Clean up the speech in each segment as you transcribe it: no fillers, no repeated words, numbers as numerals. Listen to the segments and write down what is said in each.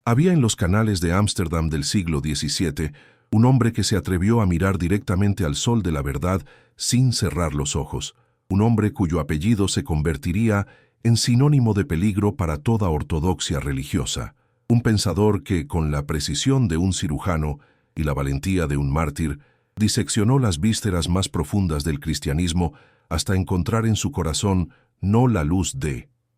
Había en los canales de Ámsterdam del siglo XVII un hombre que se atrevió a mirar directamente al sol de la verdad sin cerrar los ojos, un hombre cuyo apellido se convertiría en sinónimo de peligro para toda ortodoxia religiosa, un pensador que, con la precisión de un cirujano y la valentía de un mártir, diseccionó las vísceras más profundas del cristianismo hasta encontrar en su corazón no la luz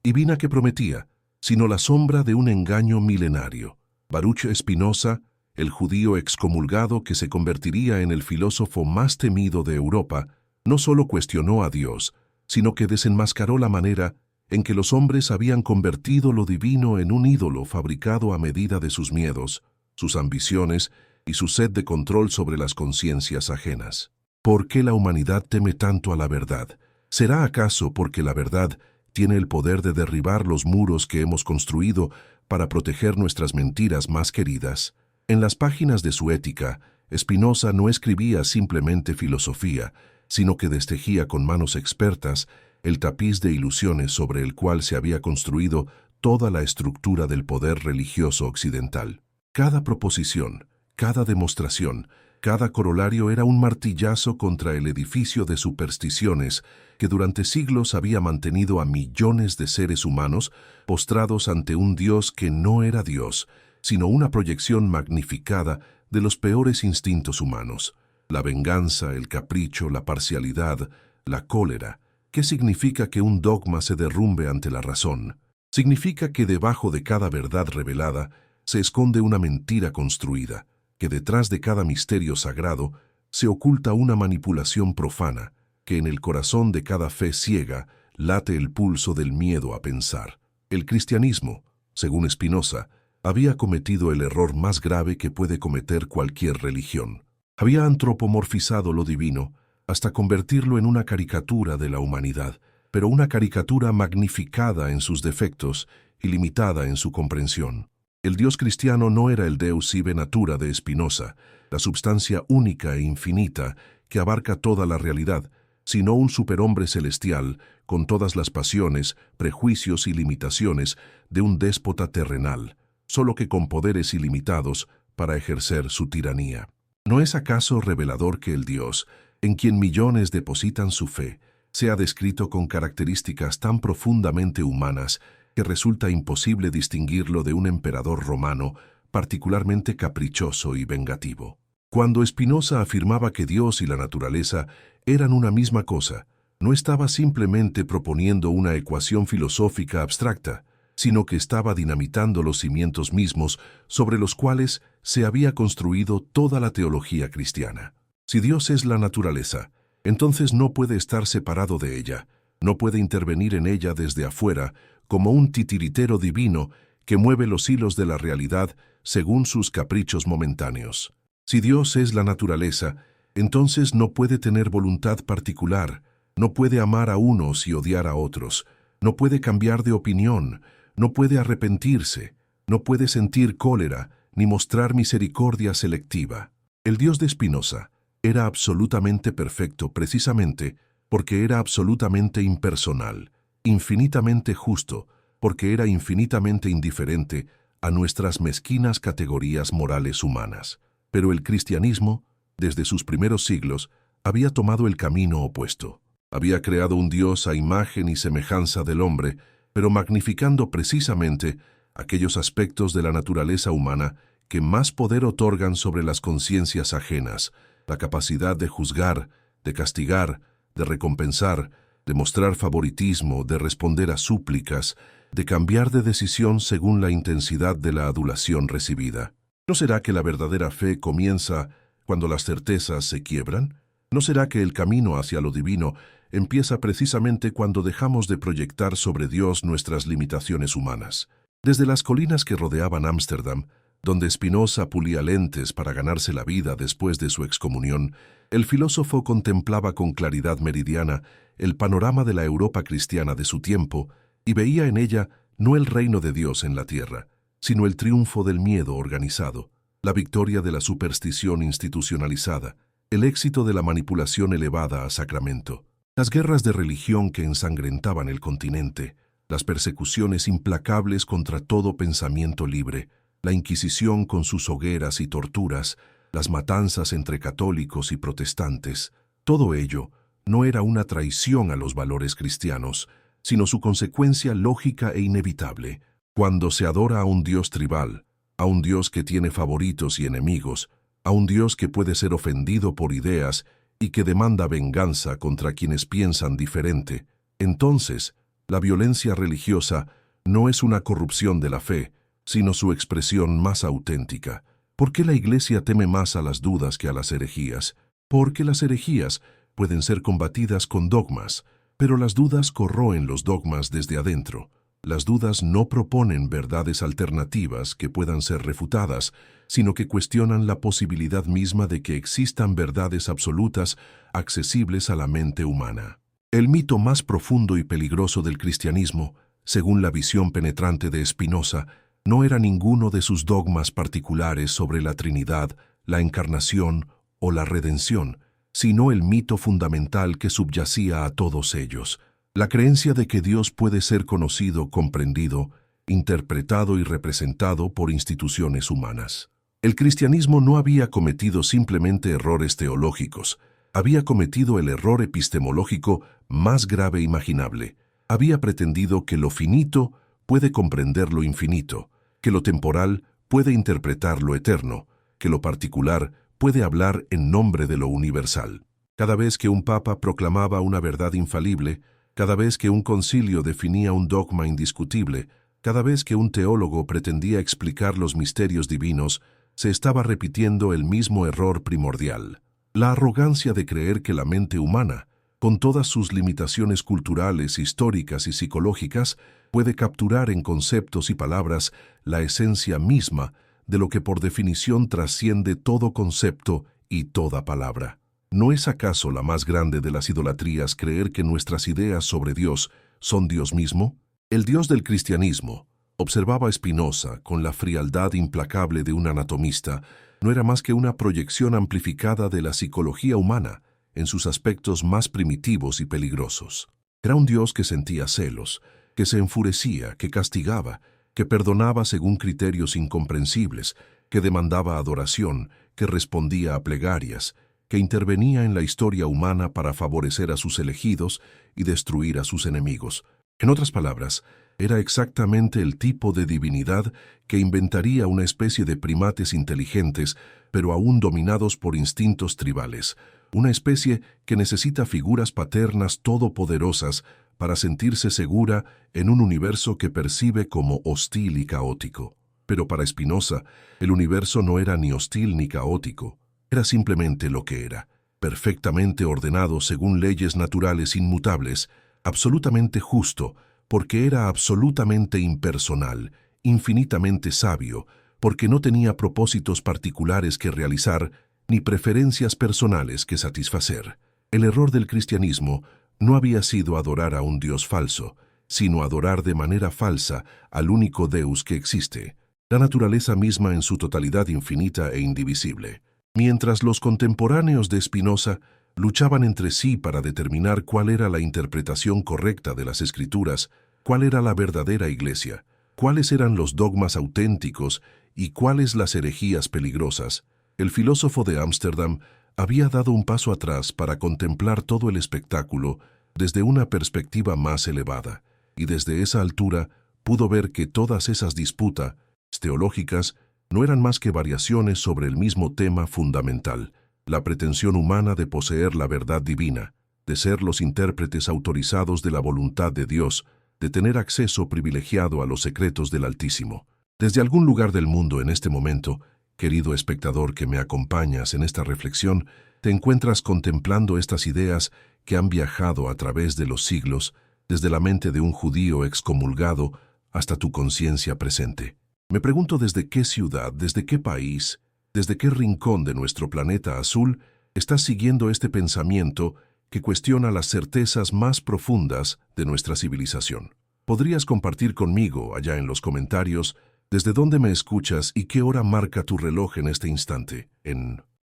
divina que prometía, sino la sombra de un engaño milenario. Baruch Spinoza, el judío excomulgado que se convertiría en el filósofo más temido de Europa, no solo cuestionó a Dios, sino que desenmascaró la manera en que los hombres habían convertido lo divino en un ídolo fabricado a medida de sus miedos, sus ambiciones y su sed de control sobre las conciencias ajenas. ¿Por qué la humanidad teme tanto a la verdad? ¿Será acaso porque la verdad tiene el poder de derribar los muros que hemos construido para proteger nuestras mentiras más queridas? En las páginas de su Ética, Spinoza no escribía simplemente filosofía, sino que destejía con manos expertas el tapiz de ilusiones sobre el cual se había construido toda la estructura del poder religioso occidental. Cada proposición, cada demostración, cada corolario era un martillazo contra el edificio de supersticiones que durante siglos había mantenido a millones de seres humanos postrados ante un Dios que no era Dios, sino una proyección magnificada de los peores instintos humanos: la venganza, el capricho, la parcialidad, la cólera. ¿Qué significa que un dogma se derrumbe ante la razón? Significa que debajo de cada verdad revelada se esconde una mentira construida, que detrás de cada misterio sagrado se oculta una manipulación profana, que en el corazón de cada fe ciega late el pulso del miedo a pensar. El cristianismo, según Spinoza, había cometido el error más grave que puede cometer cualquier religión. Había antropomorfizado lo divino hasta convertirlo en una caricatura de la humanidad, pero una caricatura magnificada en sus defectos y limitada en su comprensión. El Dios cristiano no era el Deus sive natura de Spinoza, la substancia única e infinita que abarca toda la realidad, sino un superhombre celestial con todas las pasiones, prejuicios y limitaciones de un déspota terrenal, solo que con poderes ilimitados para ejercer su tiranía. ¿No es acaso revelador que el Dios, en quien millones depositan su fe, sea descrito con características tan profundamente humanas que resulta imposible distinguirlo de un emperador romano particularmente caprichoso y vengativo? Cuando Spinoza afirmaba que Dios y la naturaleza eran una misma cosa, no estaba simplemente proponiendo una ecuación filosófica abstracta, sino que estaba dinamitando los cimientos mismos sobre los cuales se había construido toda la teología cristiana. Si Dios es la naturaleza, entonces no puede estar separado de ella, no puede intervenir en ella desde afuera como un titiritero divino que mueve los hilos de la realidad según sus caprichos momentáneos. Si Dios es la naturaleza, entonces no puede tener voluntad particular, no puede amar a unos y odiar a otros, no puede cambiar de opinión, no puede arrepentirse, no puede sentir cólera ni mostrar misericordia selectiva. El Dios de Spinoza era absolutamente perfecto precisamente porque era absolutamente impersonal, infinitamente justo, porque era infinitamente indiferente a nuestras mezquinas categorías morales humanas. Pero el cristianismo, desde sus primeros siglos, había tomado el camino opuesto. Había creado un Dios a imagen y semejanza del hombre, pero magnificando precisamente aquellos aspectos de la naturaleza humana que más poder otorgan sobre las conciencias ajenas, la capacidad de juzgar, de castigar, de recompensar, de mostrar favoritismo, de responder a súplicas, de cambiar de decisión según la intensidad de la adulación recibida. ¿No será que la verdadera fe comienza cuando las certezas se quiebran? ¿No será que el camino hacia lo divino empieza precisamente cuando dejamos de proyectar sobre Dios nuestras limitaciones humanas? Desde las colinas que rodeaban Ámsterdam, donde Spinoza pulía lentes para ganarse la vida después de su excomunión, el filósofo contemplaba con claridad meridiana el panorama de la Europa cristiana de su tiempo y veía en ella no el reino de Dios en la tierra, sino el triunfo del miedo organizado, la victoria de la superstición institucionalizada, el éxito de la manipulación elevada a sacramento, las guerras de religión que ensangrentaban el continente, las persecuciones implacables contra todo pensamiento libre, La Inquisición con sus hogueras y torturas, las matanzas entre católicos y protestantes, todo ello no era una traición a los valores cristianos, sino su consecuencia lógica e inevitable. Cuando se adora a un Dios tribal, a un Dios que tiene favoritos y enemigos, a un Dios que puede ser ofendido por ideas y que demanda venganza contra quienes piensan diferente, entonces la violencia religiosa no es una corrupción de la fe, sino su expresión más auténtica. ¿Por qué la Iglesia teme más a las dudas que a las herejías? Porque las herejías pueden ser combatidas con dogmas, pero las dudas corroen los dogmas desde adentro. Las dudas no proponen verdades alternativas que puedan ser refutadas, sino que cuestionan la posibilidad misma de que existan verdades absolutas accesibles a la mente humana. El mito más profundo y peligroso del cristianismo, según la visión penetrante de Spinoza, no era ninguno de sus dogmas particulares sobre la Trinidad, la Encarnación o la Redención, sino el mito fundamental que subyacía a todos ellos, la creencia de que Dios puede ser conocido, comprendido, interpretado y representado por instituciones humanas. El cristianismo no había cometido simplemente errores teológicos, había cometido el error epistemológico más grave imaginable. Había pretendido que lo finito puede comprender lo infinito, que lo temporal puede interpretar lo eterno, que lo particular puede hablar en nombre de lo universal. Cada vez que un papa proclamaba una verdad infalible, cada vez que un concilio definía un dogma indiscutible, cada vez que un teólogo pretendía explicar los misterios divinos, se estaba repitiendo el mismo error primordial. La arrogancia de creer que la mente humana, con todas sus limitaciones culturales, históricas y psicológicas, puede capturar en conceptos y palabras la esencia misma de lo que por definición trasciende todo concepto y toda palabra. ¿No es acaso la más grande de las idolatrías creer que nuestras ideas sobre Dios son Dios mismo? El Dios del cristianismo, observaba Spinoza con la frialdad implacable de un anatomista, no era más que una proyección amplificada de la psicología humana en sus aspectos más primitivos y peligrosos. Era un Dios que sentía celos, que se enfurecía, que castigaba, que perdonaba según criterios incomprensibles, que demandaba adoración, que respondía a plegarias, que intervenía en la historia humana para favorecer a sus elegidos y destruir a sus enemigos. En otras palabras, era exactamente el tipo de divinidad que inventaría una especie de primates inteligentes, pero aún dominados por instintos tribales, una especie que necesita figuras paternas todopoderosas para sentirse segura en un universo que percibe como hostil y caótico. Pero para Spinoza, el universo no era ni hostil ni caótico. Era simplemente lo que era, perfectamente ordenado según leyes naturales inmutables, absolutamente justo, porque era absolutamente impersonal, infinitamente sabio, porque no tenía propósitos particulares que realizar, ni preferencias personales que satisfacer. El error del cristianismo no había sido adorar a un Dios falso, sino adorar de manera falsa al único Deus que existe, la naturaleza misma en su totalidad infinita e indivisible. Mientras los contemporáneos de Spinoza luchaban entre sí para determinar cuál era la interpretación correcta de las Escrituras, cuál era la verdadera Iglesia, cuáles eran los dogmas auténticos y cuáles las herejías peligrosas, el filósofo de Ámsterdam había dado un paso atrás para contemplar todo el espectáculo desde una perspectiva más elevada, y desde esa altura pudo ver que todas esas disputas teológicas no eran más que variaciones sobre el mismo tema fundamental, la pretensión humana de poseer la verdad divina, de ser los intérpretes autorizados de la voluntad de Dios, de tener acceso privilegiado a los secretos del Altísimo. Desde algún lugar del mundo en este momento, querido espectador que me acompañas en esta reflexión, te encuentras contemplando estas ideas que han viajado a través de los siglos, desde la mente de un judío excomulgado hasta tu conciencia presente. Me pregunto desde qué ciudad, desde qué país, desde qué rincón de nuestro planeta azul estás siguiendo este pensamiento que cuestiona las certezas más profundas de nuestra civilización. ¿Podrías compartir conmigo, allá en los comentarios, desde dónde me escuchas y qué hora marca tu reloj en este instante?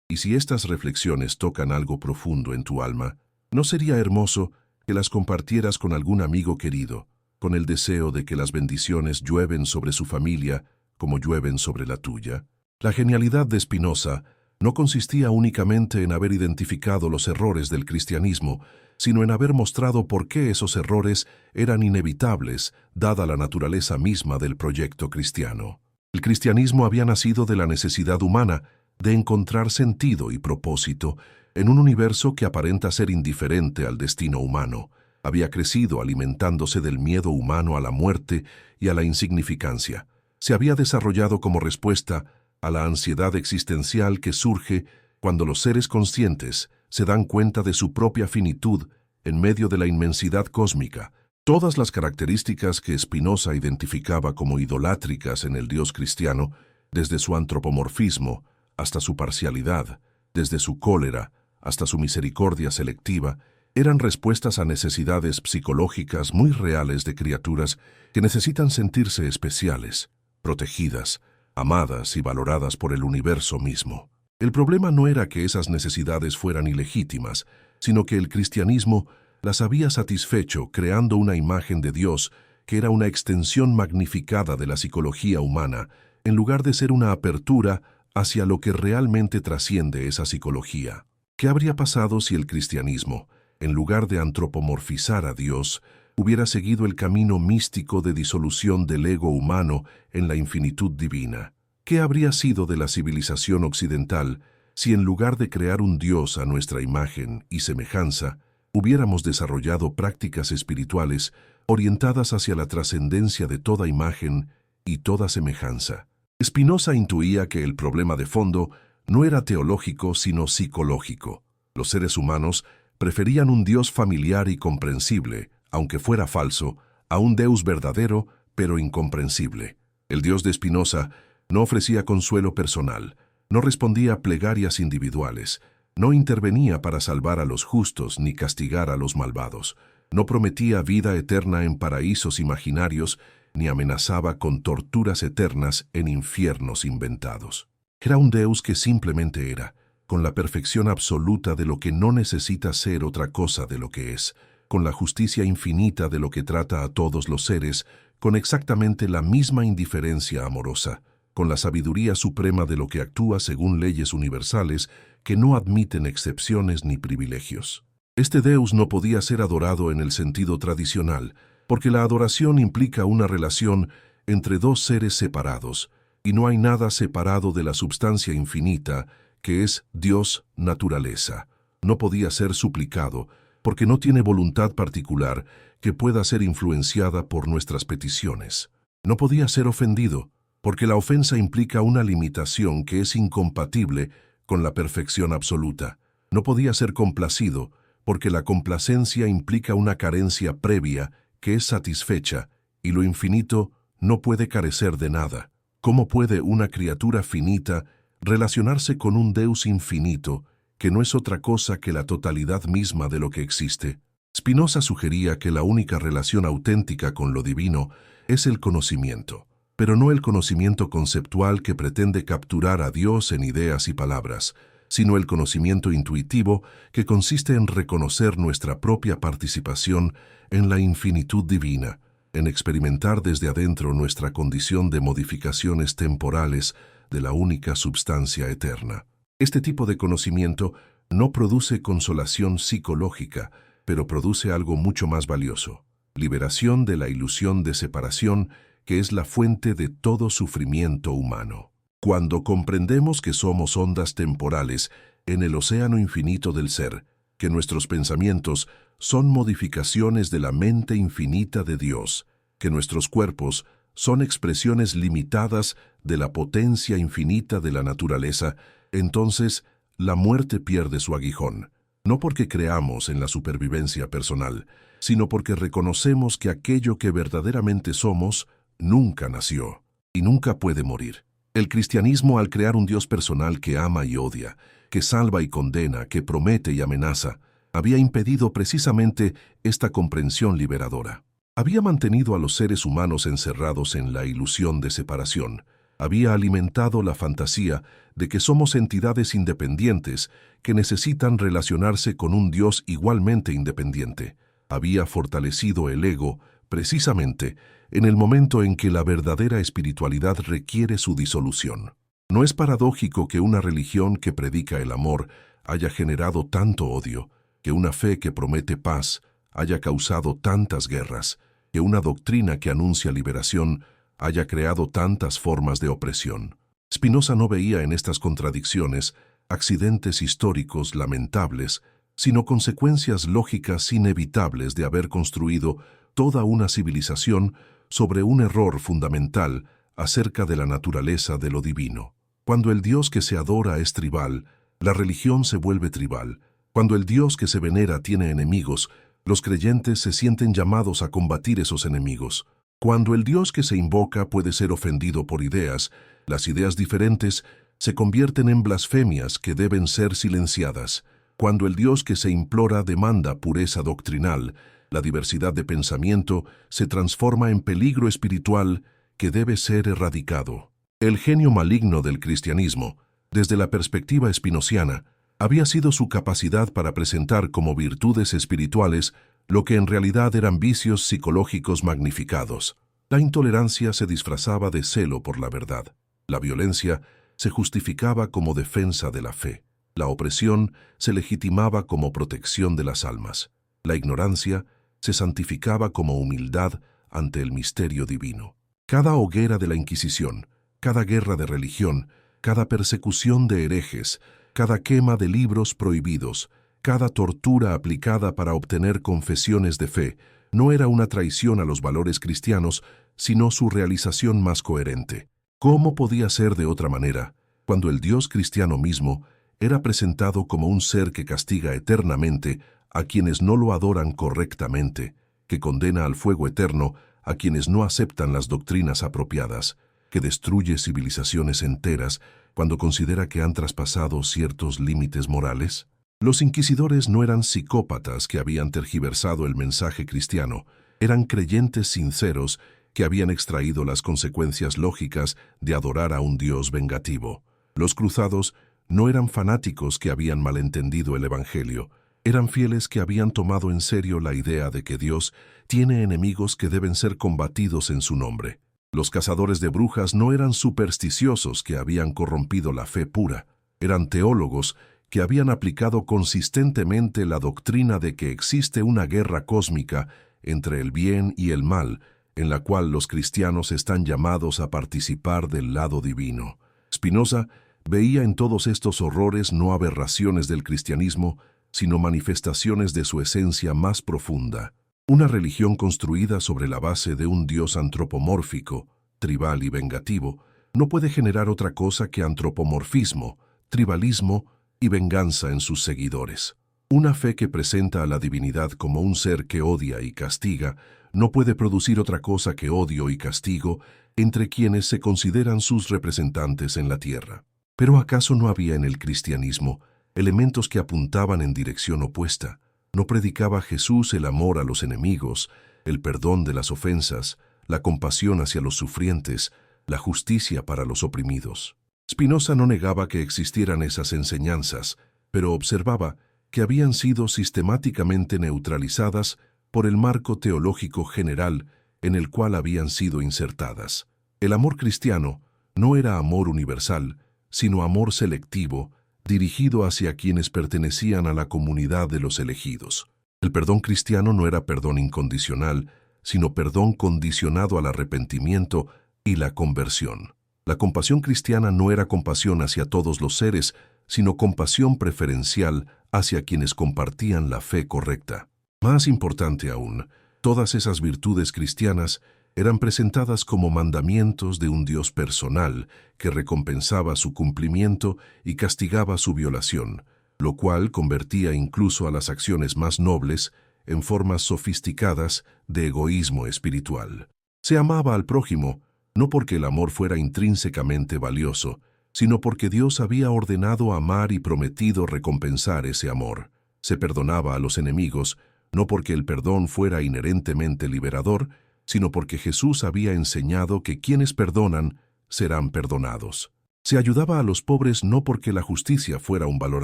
Y si estas reflexiones tocan algo profundo en tu alma, ¿no sería hermoso que las compartieras con algún amigo querido, con el deseo de que las bendiciones llueven sobre su familia, como llueven sobre la tuya. La genialidad de Spinoza no consistía únicamente en haber identificado los errores del cristianismo, sino en haber mostrado por qué esos errores eran inevitables, dada la naturaleza misma del proyecto cristiano. El cristianismo había nacido de la necesidad humana de encontrar sentido y propósito en un universo que aparenta ser indiferente al destino humano. Había crecido alimentándose del miedo humano a la muerte y a la insignificancia. Se había desarrollado como respuesta a la ansiedad existencial que surge cuando los seres conscientes se dan cuenta de su propia finitud en medio de la inmensidad cósmica. Todas las características que Spinoza identificaba como idolátricas en el Dios cristiano, desde su antropomorfismo hasta su parcialidad, desde su cólera hasta su misericordia selectiva, eran respuestas a necesidades psicológicas muy reales de criaturas que necesitan sentirse especiales, protegidas, amadas y valoradas por el universo mismo. El problema no era que esas necesidades fueran ilegítimas, sino que el cristianismo las había satisfecho creando una imagen de Dios que era una extensión magnificada de la psicología humana, en lugar de ser una apertura hacia lo que realmente trasciende esa psicología. ¿Qué habría pasado si el cristianismo, en lugar de antropomorfizar a Dios, hubiera seguido el camino místico de disolución del ego humano en la infinitud divina? ¿Qué habría sido de la civilización occidental si en lugar de crear un Dios a nuestra imagen y semejanza, hubiéramos desarrollado prácticas espirituales orientadas hacia la trascendencia de toda imagen y toda semejanza? Spinoza intuía que el problema de fondo no era teológico sino psicológico. Los seres humanos preferían un Dios familiar y comprensible, aunque fuera falso, a un Deus verdadero pero incomprensible. El Dios de Spinoza no ofrecía consuelo personal, no respondía a plegarias individuales, no intervenía para salvar a los justos ni castigar a los malvados, no prometía vida eterna en paraísos imaginarios ni amenazaba con torturas eternas en infiernos inventados. Era un Deus que simplemente era, con la perfección absoluta de lo que no necesita ser otra cosa de lo que es, con la justicia infinita de lo que trata a todos los seres, con exactamente la misma indiferencia amorosa, con la sabiduría suprema de lo que actúa según leyes universales que no admiten excepciones ni privilegios. Este Deus no podía ser adorado en el sentido tradicional, porque la adoración implica una relación entre dos seres separados, y no hay nada separado de la substancia infinita, que es Dios naturaleza. No podía ser suplicado, porque no tiene voluntad particular que pueda ser influenciada por nuestras peticiones. No podía ser ofendido, porque la ofensa implica una limitación que es incompatible con la perfección absoluta. No podía ser complacido, porque la complacencia implica una carencia previa que es satisfecha, y lo infinito no puede carecer de nada. ¿Cómo puede una criatura finita relacionarse con un Deus infinito, que no es otra cosa que la totalidad misma de lo que existe? Spinoza sugería que la única relación auténtica con lo divino es el conocimiento, pero no el conocimiento conceptual que pretende capturar a Dios en ideas y palabras, sino el conocimiento intuitivo que consiste en reconocer nuestra propia participación en la infinitud divina, en experimentar desde adentro nuestra condición de modificaciones temporales de la única substancia eterna. Este tipo de conocimiento no produce consolación psicológica, pero produce algo mucho más valioso: liberación de la ilusión de separación, que es la fuente de todo sufrimiento humano. Cuando comprendemos que somos ondas temporales en el océano infinito del ser, que nuestros pensamientos son modificaciones de la mente infinita de Dios, que nuestros cuerpos son expresiones limitadas de la potencia infinita de la naturaleza, entonces la muerte pierde su aguijón, no porque creamos en la supervivencia personal, sino porque reconocemos que aquello que verdaderamente somos nunca nació y nunca puede morir. El cristianismo, al crear un Dios personal que ama y odia, que salva y condena, que promete y amenaza, había impedido precisamente esta comprensión liberadora. Había mantenido a los seres humanos encerrados en la ilusión de separación. Había alimentado la fantasía de que somos entidades independientes que necesitan relacionarse con un Dios igualmente independiente. Había fortalecido el ego precisamente en el momento en que la verdadera espiritualidad requiere su disolución. No es paradójico que una religión que predica el amor haya generado tanto odio, que una fe que promete paz haya causado tantas guerras, que una doctrina que anuncia liberación haya creado tantas formas de opresión. Spinoza no veía en estas contradicciones accidentes históricos lamentables, sino consecuencias lógicas inevitables de haber construido toda una civilización sobre un error fundamental acerca de la naturaleza de lo divino. Cuando el Dios que se adora es tribal, la religión se vuelve tribal. Cuando el Dios que se venera tiene enemigos, los creyentes se sienten llamados a combatir esos enemigos. Cuando el Dios que se invoca puede ser ofendido por ideas, las ideas diferentes se convierten en blasfemias que deben ser silenciadas. Cuando el Dios que se implora demanda pureza doctrinal, la diversidad de pensamiento se transforma en peligro espiritual que debe ser erradicado. El genio maligno del cristianismo, desde la perspectiva espinociana, había sido su capacidad para presentar como virtudes espirituales lo que en realidad eran vicios psicológicos magnificados. La intolerancia se disfrazaba de celo por la verdad. La violencia se justificaba como defensa de la fe. La opresión se legitimaba como protección de las almas. La ignorancia se santificaba como humildad ante el misterio divino. Cada hoguera de la Inquisición, cada guerra de religión, cada persecución de herejes, cada quema de libros prohibidos, cada tortura aplicada para obtener confesiones de fe, no era una traición a los valores cristianos, sino su realización más coherente. ¿Cómo podía ser de otra manera, cuando el Dios cristiano mismo era presentado como un ser que castiga eternamente a quienes no lo adoran correctamente, que condena al fuego eterno a quienes no aceptan las doctrinas apropiadas, que destruye civilizaciones enteras cuando considera que han traspasado ciertos límites morales? Los inquisidores no eran psicópatas que habían tergiversado el mensaje cristiano, eran creyentes sinceros que habían extraído las consecuencias lógicas de adorar a un Dios vengativo. Los cruzados no eran fanáticos que habían malentendido el Evangelio, eran fieles que habían tomado en serio la idea de que Dios tiene enemigos que deben ser combatidos en su nombre. Los cazadores de brujas no eran supersticiosos que habían corrompido la fe pura, eran teólogos que habían aplicado consistentemente la doctrina de que existe una guerra cósmica entre el bien y el mal, en la cual los cristianos están llamados a participar del lado divino. Spinoza veía en todos estos horrores no aberraciones del cristianismo, sino manifestaciones de su esencia más profunda. Una religión construida sobre la base de un Dios antropomórfico, tribal y vengativo, no puede generar otra cosa que antropomorfismo, tribalismo y venganza en sus seguidores. Una fe que presenta a la divinidad como un ser que odia y castiga no puede producir otra cosa que odio y castigo entre quienes se consideran sus representantes en la tierra. ¿Pero acaso no había en el cristianismo elementos que apuntaban en dirección opuesta? ¿No predicaba Jesús el amor a los enemigos, el perdón de las ofensas, la compasión hacia los sufrientes, la justicia para los oprimidos? Spinoza no negaba que existieran esas enseñanzas, pero observaba que habían sido sistemáticamente neutralizadas por el marco teológico general en el cual habían sido insertadas. El amor cristiano no era amor universal, sino amor selectivo, dirigido hacia quienes pertenecían a la comunidad de los elegidos. El perdón cristiano no era perdón incondicional, sino perdón condicionado al arrepentimiento y la conversión. La compasión cristiana no era compasión hacia todos los seres, sino compasión preferencial hacia quienes compartían la fe correcta. Más importante aún, todas esas virtudes cristianas eran presentadas como mandamientos de un Dios personal que recompensaba su cumplimiento y castigaba su violación, lo cual convertía incluso a las acciones más nobles en formas sofisticadas de egoísmo espiritual. Se amaba al prójimo no porque el amor fuera intrínsecamente valioso, sino porque Dios había ordenado amar y prometido recompensar ese amor. Se perdonaba a los enemigos no porque el perdón fuera inherentemente liberador, sino porque Jesús había enseñado que quienes perdonan serán perdonados. Se ayudaba a los pobres no porque la justicia fuera un valor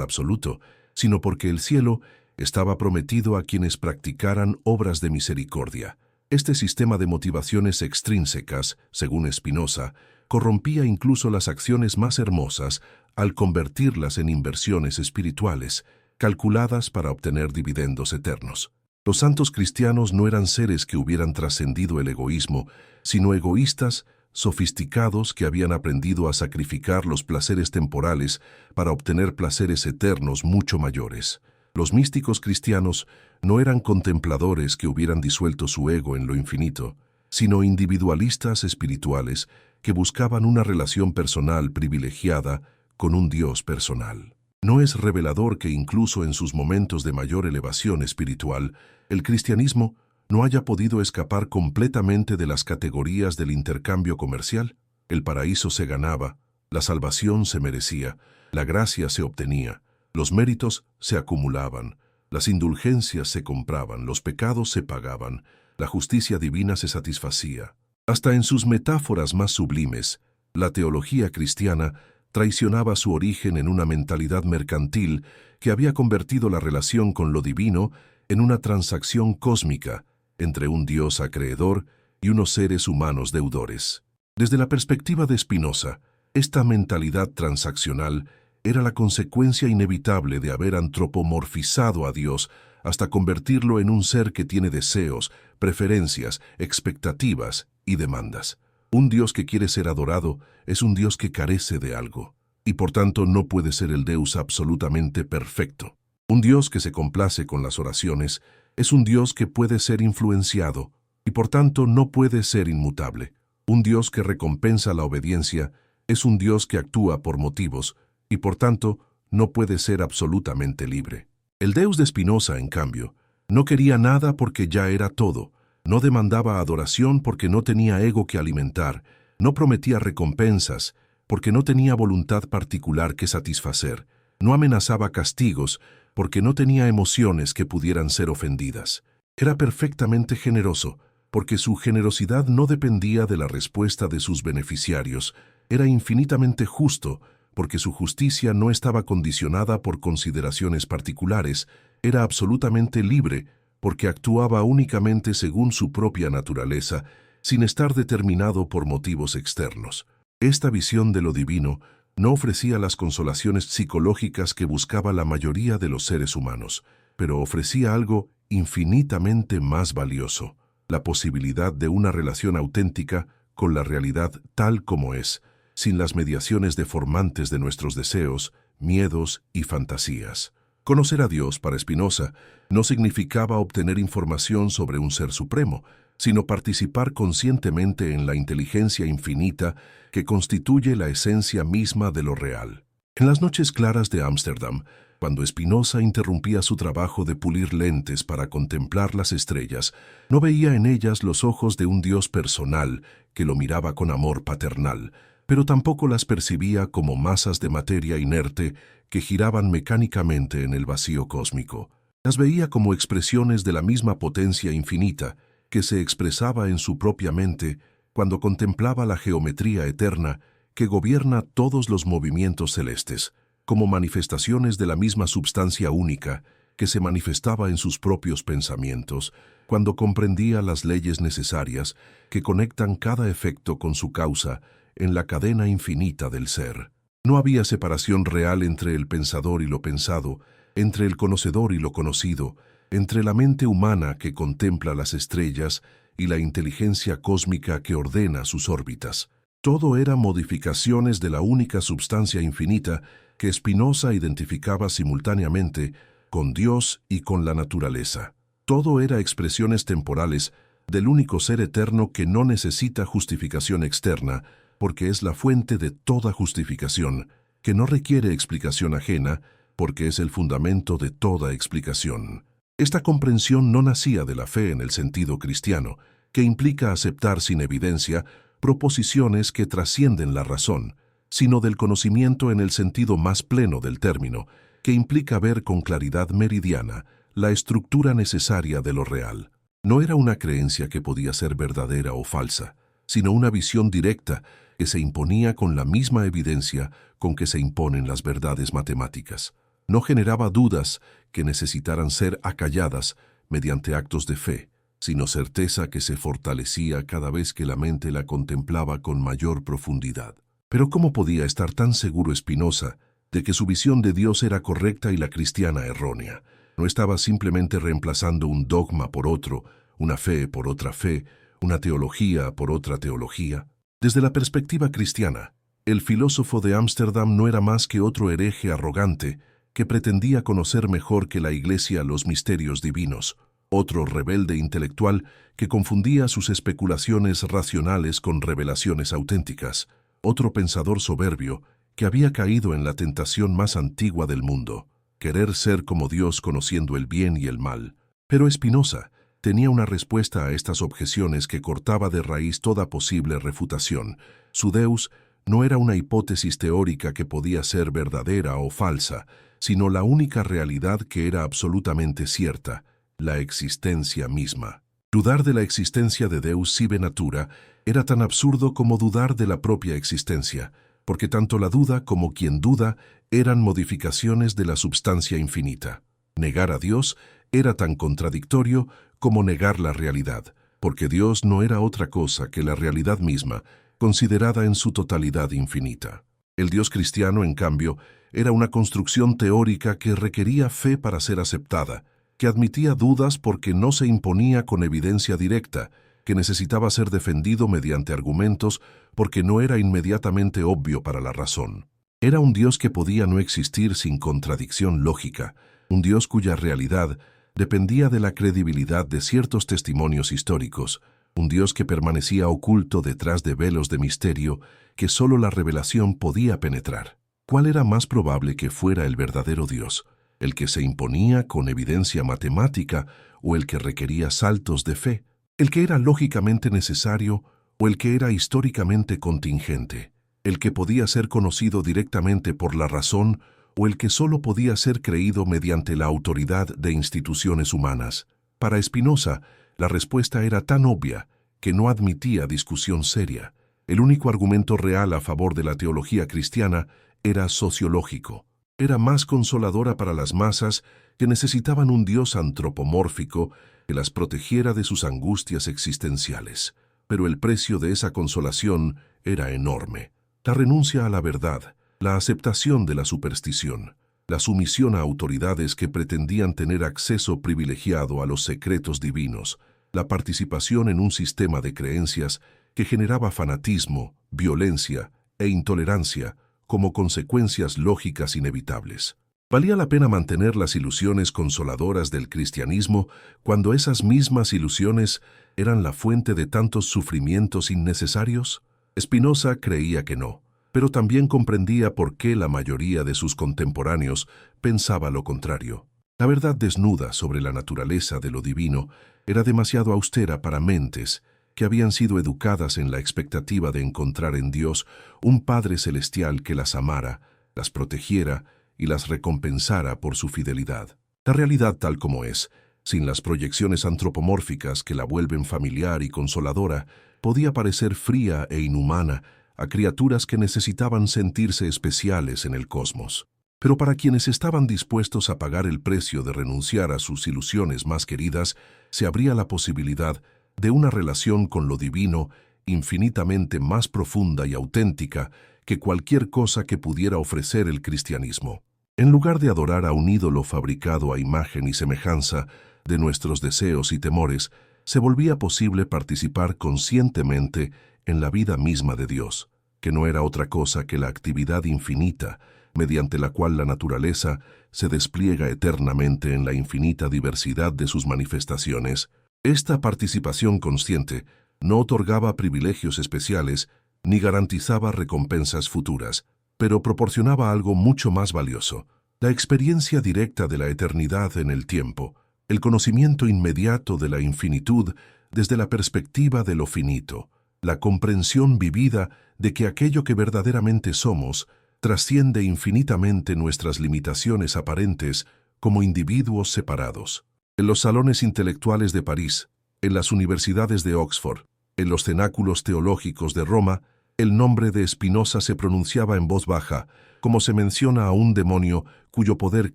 absoluto, sino porque el cielo estaba prometido a quienes practicaran obras de misericordia. Este sistema de motivaciones extrínsecas, según Spinoza, corrompía incluso las acciones más hermosas al convertirlas en inversiones espirituales, calculadas para obtener dividendos eternos. Los santos cristianos no eran seres que hubieran trascendido el egoísmo, sino egoístas, sofisticados que habían aprendido a sacrificar los placeres temporales para obtener placeres eternos mucho mayores. Los místicos cristianos no eran contempladores que hubieran disuelto su ego en lo infinito, sino individualistas espirituales que buscaban una relación personal privilegiada con un Dios personal. ¿No es revelador que incluso en sus momentos de mayor elevación espiritual, el cristianismo no haya podido escapar completamente de las categorías del intercambio comercial? El paraíso se ganaba, la salvación se merecía, la gracia se obtenía, los méritos se acumulaban, las indulgencias se compraban, los pecados se pagaban, la justicia divina se satisfacía. Hasta en sus metáforas más sublimes, la teología cristiana traicionaba su origen en una mentalidad mercantil que había convertido la relación con lo divino en una transacción cósmica entre un Dios acreedor y unos seres humanos deudores. Desde la perspectiva de Spinoza, esta mentalidad transaccional era la consecuencia inevitable de haber antropomorfizado a Dios hasta convertirlo en un ser que tiene deseos, preferencias, expectativas y demandas. Un Dios que quiere ser adorado es un Dios que carece de algo, y por tanto no puede ser el Deus absolutamente perfecto. Un Dios que se complace con las oraciones es un Dios que puede ser influenciado, y por tanto no puede ser inmutable. Un Dios que recompensa la obediencia es un Dios que actúa por motivos, y por tanto no puede ser absolutamente libre. El Deus de Spinoza, en cambio, no quería nada porque ya era todo, no demandaba adoración porque no tenía ego que alimentar, no prometía recompensas porque no tenía voluntad particular que satisfacer, no amenazaba castigos porque no tenía emociones que pudieran ser ofendidas. Era perfectamente generoso porque su generosidad no dependía de la respuesta de sus beneficiarios, era infinitamente justo porque su justicia no estaba condicionada por consideraciones particulares, era absolutamente libre porque actuaba únicamente según su propia naturaleza, sin estar determinado por motivos externos. Esta visión de lo divino no ofrecía las consolaciones psicológicas que buscaba la mayoría de los seres humanos, pero ofrecía algo infinitamente más valioso, la posibilidad de una relación auténtica con la realidad tal como es, sin las mediaciones deformantes de nuestros deseos, miedos y fantasías. Conocer a Dios, para Spinoza, no significaba obtener información sobre un ser supremo, sino participar conscientemente en la inteligencia infinita que constituye la esencia misma de lo real. En las noches claras de Ámsterdam, cuando Spinoza interrumpía su trabajo de pulir lentes para contemplar las estrellas, no veía en ellas los ojos de un Dios personal que lo miraba con amor paternal, pero tampoco las percibía como masas de materia inerte que giraban mecánicamente en el vacío cósmico. Las veía como expresiones de la misma potencia infinita que se expresaba en su propia mente cuando contemplaba la geometría eterna que gobierna todos los movimientos celestes, como manifestaciones de la misma substancia única que se manifestaba en sus propios pensamientos, cuando comprendía las leyes necesarias que conectan cada efecto con su causa en la cadena infinita del ser. No había separación real entre el pensador y lo pensado, entre el conocedor y lo conocido, entre la mente humana que contempla las estrellas y la inteligencia cósmica que ordena sus órbitas. Todo era modificaciones de la única substancia infinita que Spinoza identificaba simultáneamente con Dios y con la naturaleza. Todo era expresiones temporales del único ser eterno que no necesita justificación externa, porque es la fuente de toda justificación, que no requiere explicación ajena, porque es el fundamento de toda explicación. Esta comprensión no nacía de la fe en el sentido cristiano, que implica aceptar sin evidencia proposiciones que trascienden la razón, sino del conocimiento en el sentido más pleno del término, que implica ver con claridad meridiana la estructura necesaria de lo real. No era una creencia que podía ser verdadera o falsa, sino una visión directa que se imponía con la misma evidencia con que se imponen las verdades matemáticas. No generaba dudas que necesitaran ser acalladas mediante actos de fe, sino certeza que se fortalecía cada vez que la mente la contemplaba con mayor profundidad. Pero ¿cómo podía estar tan seguro Spinoza de que su visión de Dios era correcta y la cristiana errónea? No estaba simplemente reemplazando un dogma por otro, una fe por otra fe, una teología por otra teología. Desde la perspectiva cristiana, el filósofo de Ámsterdam no era más que otro hereje arrogante que pretendía conocer mejor que la Iglesia los misterios divinos, otro rebelde intelectual que confundía sus especulaciones racionales con revelaciones auténticas, otro pensador soberbio que había caído en la tentación más antigua del mundo, querer ser como Dios conociendo el bien y el mal. Pero Spinoza tenía una respuesta a estas objeciones que cortaba de raíz toda posible refutación. Su Deus no era una hipótesis teórica que podía ser verdadera o falsa, sino la única realidad que era absolutamente cierta, la existencia misma. Dudar de la existencia de Deus sive natura era tan absurdo como dudar de la propia existencia, porque tanto la duda como quien duda eran modificaciones de la substancia infinita. Negar a Dios era tan contradictorio como negar la realidad, porque Dios no era otra cosa que la realidad misma, considerada en su totalidad infinita. El Dios cristiano, en cambio, era una construcción teórica que requería fe para ser aceptada, que admitía dudas porque no se imponía con evidencia directa, que necesitaba ser defendido mediante argumentos porque no era inmediatamente obvio para la razón. Era un Dios que podía no existir sin contradicción lógica, un Dios cuya realidad dependía de la credibilidad de ciertos testimonios históricos, un Dios que permanecía oculto detrás de velos de misterio que sólo la revelación podía penetrar. ¿Cuál era más probable que fuera el verdadero Dios? ¿El que se imponía con evidencia matemática o el que requería saltos de fe? ¿El que era lógicamente necesario o el que era históricamente contingente? ¿El que podía ser conocido directamente por la razón o el que solo podía ser creído mediante la autoridad de instituciones humanas? Para Spinoza, la respuesta era tan obvia que no admitía discusión seria. El único argumento real a favor de la teología cristiana era sociológico. Era más consoladora para las masas que necesitaban un Dios antropomórfico que las protegiera de sus angustias existenciales. Pero el precio de esa consolación era enorme. La renuncia a la verdad, la aceptación de la superstición, la sumisión a autoridades que pretendían tener acceso privilegiado a los secretos divinos, la participación en un sistema de creencias que generaba fanatismo, violencia e intolerancia como consecuencias lógicas inevitables. ¿Valía la pena mantener las ilusiones consoladoras del cristianismo cuando esas mismas ilusiones eran la fuente de tantos sufrimientos innecesarios? Spinoza creía que no, pero también comprendía por qué la mayoría de sus contemporáneos pensaba lo contrario. La verdad desnuda sobre la naturaleza de lo divino era demasiado austera para mentes que habían sido educadas en la expectativa de encontrar en Dios un Padre Celestial que las amara, las protegiera y las recompensara por su fidelidad. La realidad tal como es, sin las proyecciones antropomórficas que la vuelven familiar y consoladora, podía parecer fría e inhumana a criaturas que necesitaban sentirse especiales en el cosmos. Pero para quienes estaban dispuestos a pagar el precio de renunciar a sus ilusiones más queridas, se abría la posibilidad de una relación con lo divino infinitamente más profunda y auténtica que cualquier cosa que pudiera ofrecer el cristianismo. En lugar de adorar a un ídolo fabricado a imagen y semejanza de nuestros deseos y temores, se volvía posible participar conscientemente en la vida misma de Dios, que no era otra cosa que la actividad infinita mediante la cual la naturaleza se despliega eternamente en la infinita diversidad de sus manifestaciones. Esta participación consciente no otorgaba privilegios especiales ni garantizaba recompensas futuras, pero proporcionaba algo mucho más valioso: la experiencia directa de la eternidad en el tiempo, el conocimiento inmediato de la infinitud desde la perspectiva de lo finito, la comprensión vivida de que aquello que verdaderamente somos trasciende infinitamente nuestras limitaciones aparentes como individuos separados. En los salones intelectuales de París, en las universidades de Oxford, en los cenáculos teológicos de Roma, el nombre de Spinoza se pronunciaba en voz baja, como se menciona a un demonio cuyo poder